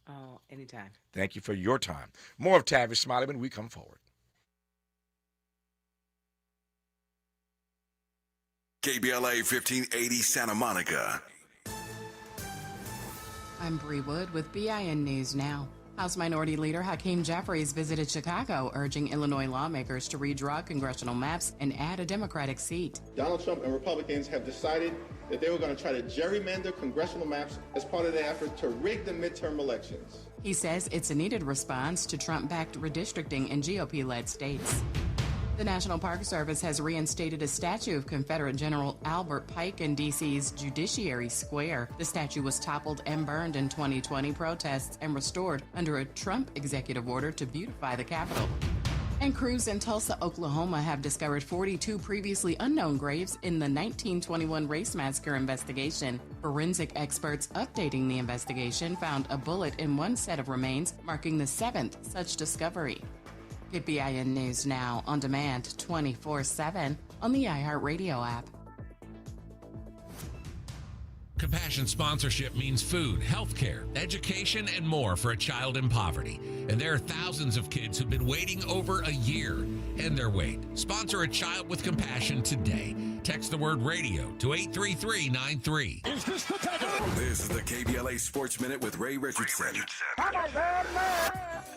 Oh, anytime. Thank you for your time. More of Tavis Smiley when we come forward. KBLA 1580 Santa Monica. I'm Bree Wood with BIN News Now. House Minority Leader Hakeem Jeffries visited Chicago, urging Illinois lawmakers to redraw congressional maps and add a Democratic seat. Donald Trump and Republicans have decided that they were going to try to gerrymander congressional maps as part of their effort to rig the midterm elections. He says it's a needed response to Trump-backed redistricting in GOP-led states. The National Park Service has reinstated a statue of Confederate General Albert Pike in D.C.'s Judiciary Square. The statue was toppled and burned in 2020 protests and restored under a Trump executive order to beautify the Capitol. And crews in Tulsa, Oklahoma have discovered 42 previously unknown graves in the 1921 race massacre investigation. Forensic experts updating the investigation found a bullet in one set of remains, marking the 7th such discovery. Get BIN News Now on demand 24/7 on the iHeartRadio app. Compassion sponsorship means food, health care, education, and more for a child in poverty. And there are thousands of kids who've been waiting over a year. End their wait. Sponsor a child with compassion today. Text the word radio to 83393. This is the KBLA Sports Minute with Ray Richardson.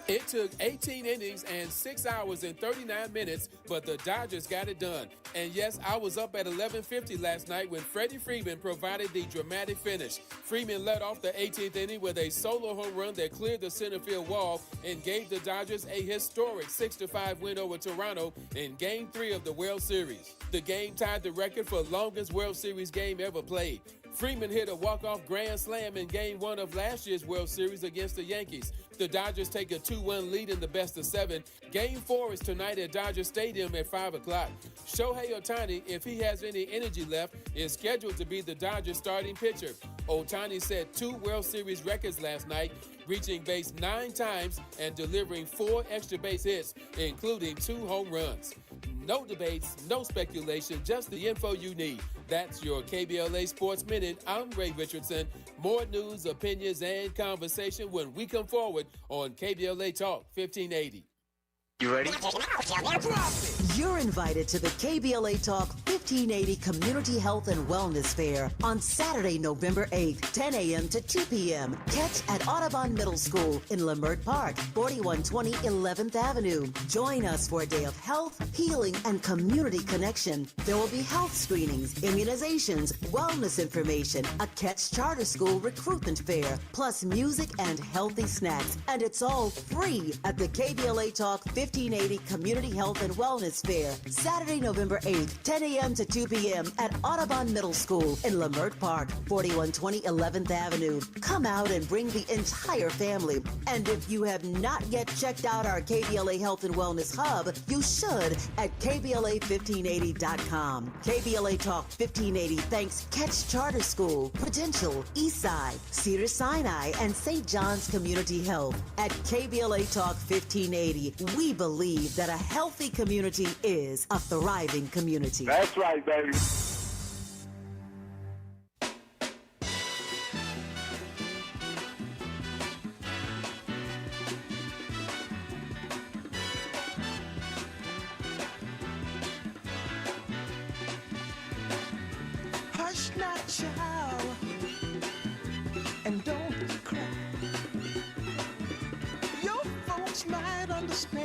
It took 18 innings and 6 hours and 39 minutes, but the Dodgers got it done. And yes, I was up at 11:50 last night when Freddie Freeman provided the dramatic finish. Freeman led off the 18th inning with a solo home run that cleared the center field wall and gave the Dodgers a historic 6-5 win over Toronto in Game 3 of the World Series. The game tied the record for longest World Series game ever played. Freeman hit a walk-off grand slam in Game 1 of last year's World Series against the Yankees. The Dodgers take a 2-1 lead in the best of 7. Game 4 is tonight at Dodger Stadium at 5 o'clock. Shohei Ohtani, if he has any energy left, is scheduled to be the Dodgers starting pitcher. Ohtani set 2 World Series records last night, reaching base 9 times and delivering 4 extra base hits, including 2 home runs. No debates, no speculation, just the info you need. That's your KBLA Sports Minute. I'm Ray Richardson. More news, opinions, and conversation when we come forward on KBLA Talk 1580. You ready? You're invited to the KBLA Talk 1580 Community Health and Wellness Fair on Saturday, November 8th, 10 a.m. to 2 p.m. Catch at Audubon Middle School in Leimert Park, 4120 11th Avenue. Join us for a day of health, healing, and community connection. There will be health screenings, immunizations, wellness information, a Catch Charter School recruitment fair, plus music and healthy snacks. And it's all free at the KBLA Talk 1580 Community Health and Wellness Fair, Saturday, November 8th, 10 a.m. to 2 p.m. at Audubon Middle School in Leimert Park, 4120 11th Avenue. Come out and bring the entire family. And if you have not yet checked out our KBLA Health and Wellness Hub, you should at KBLA1580.com. KBLA Talk 1580 thanks Catch Charter School, Prudential, Eastside, Cedars-Sinai, and St. John's Community Health. At KBLA Talk 1580, we believe that a healthy community is a thriving community. That's right, baby. Hush not, child, and don't cry. Your folks might understand.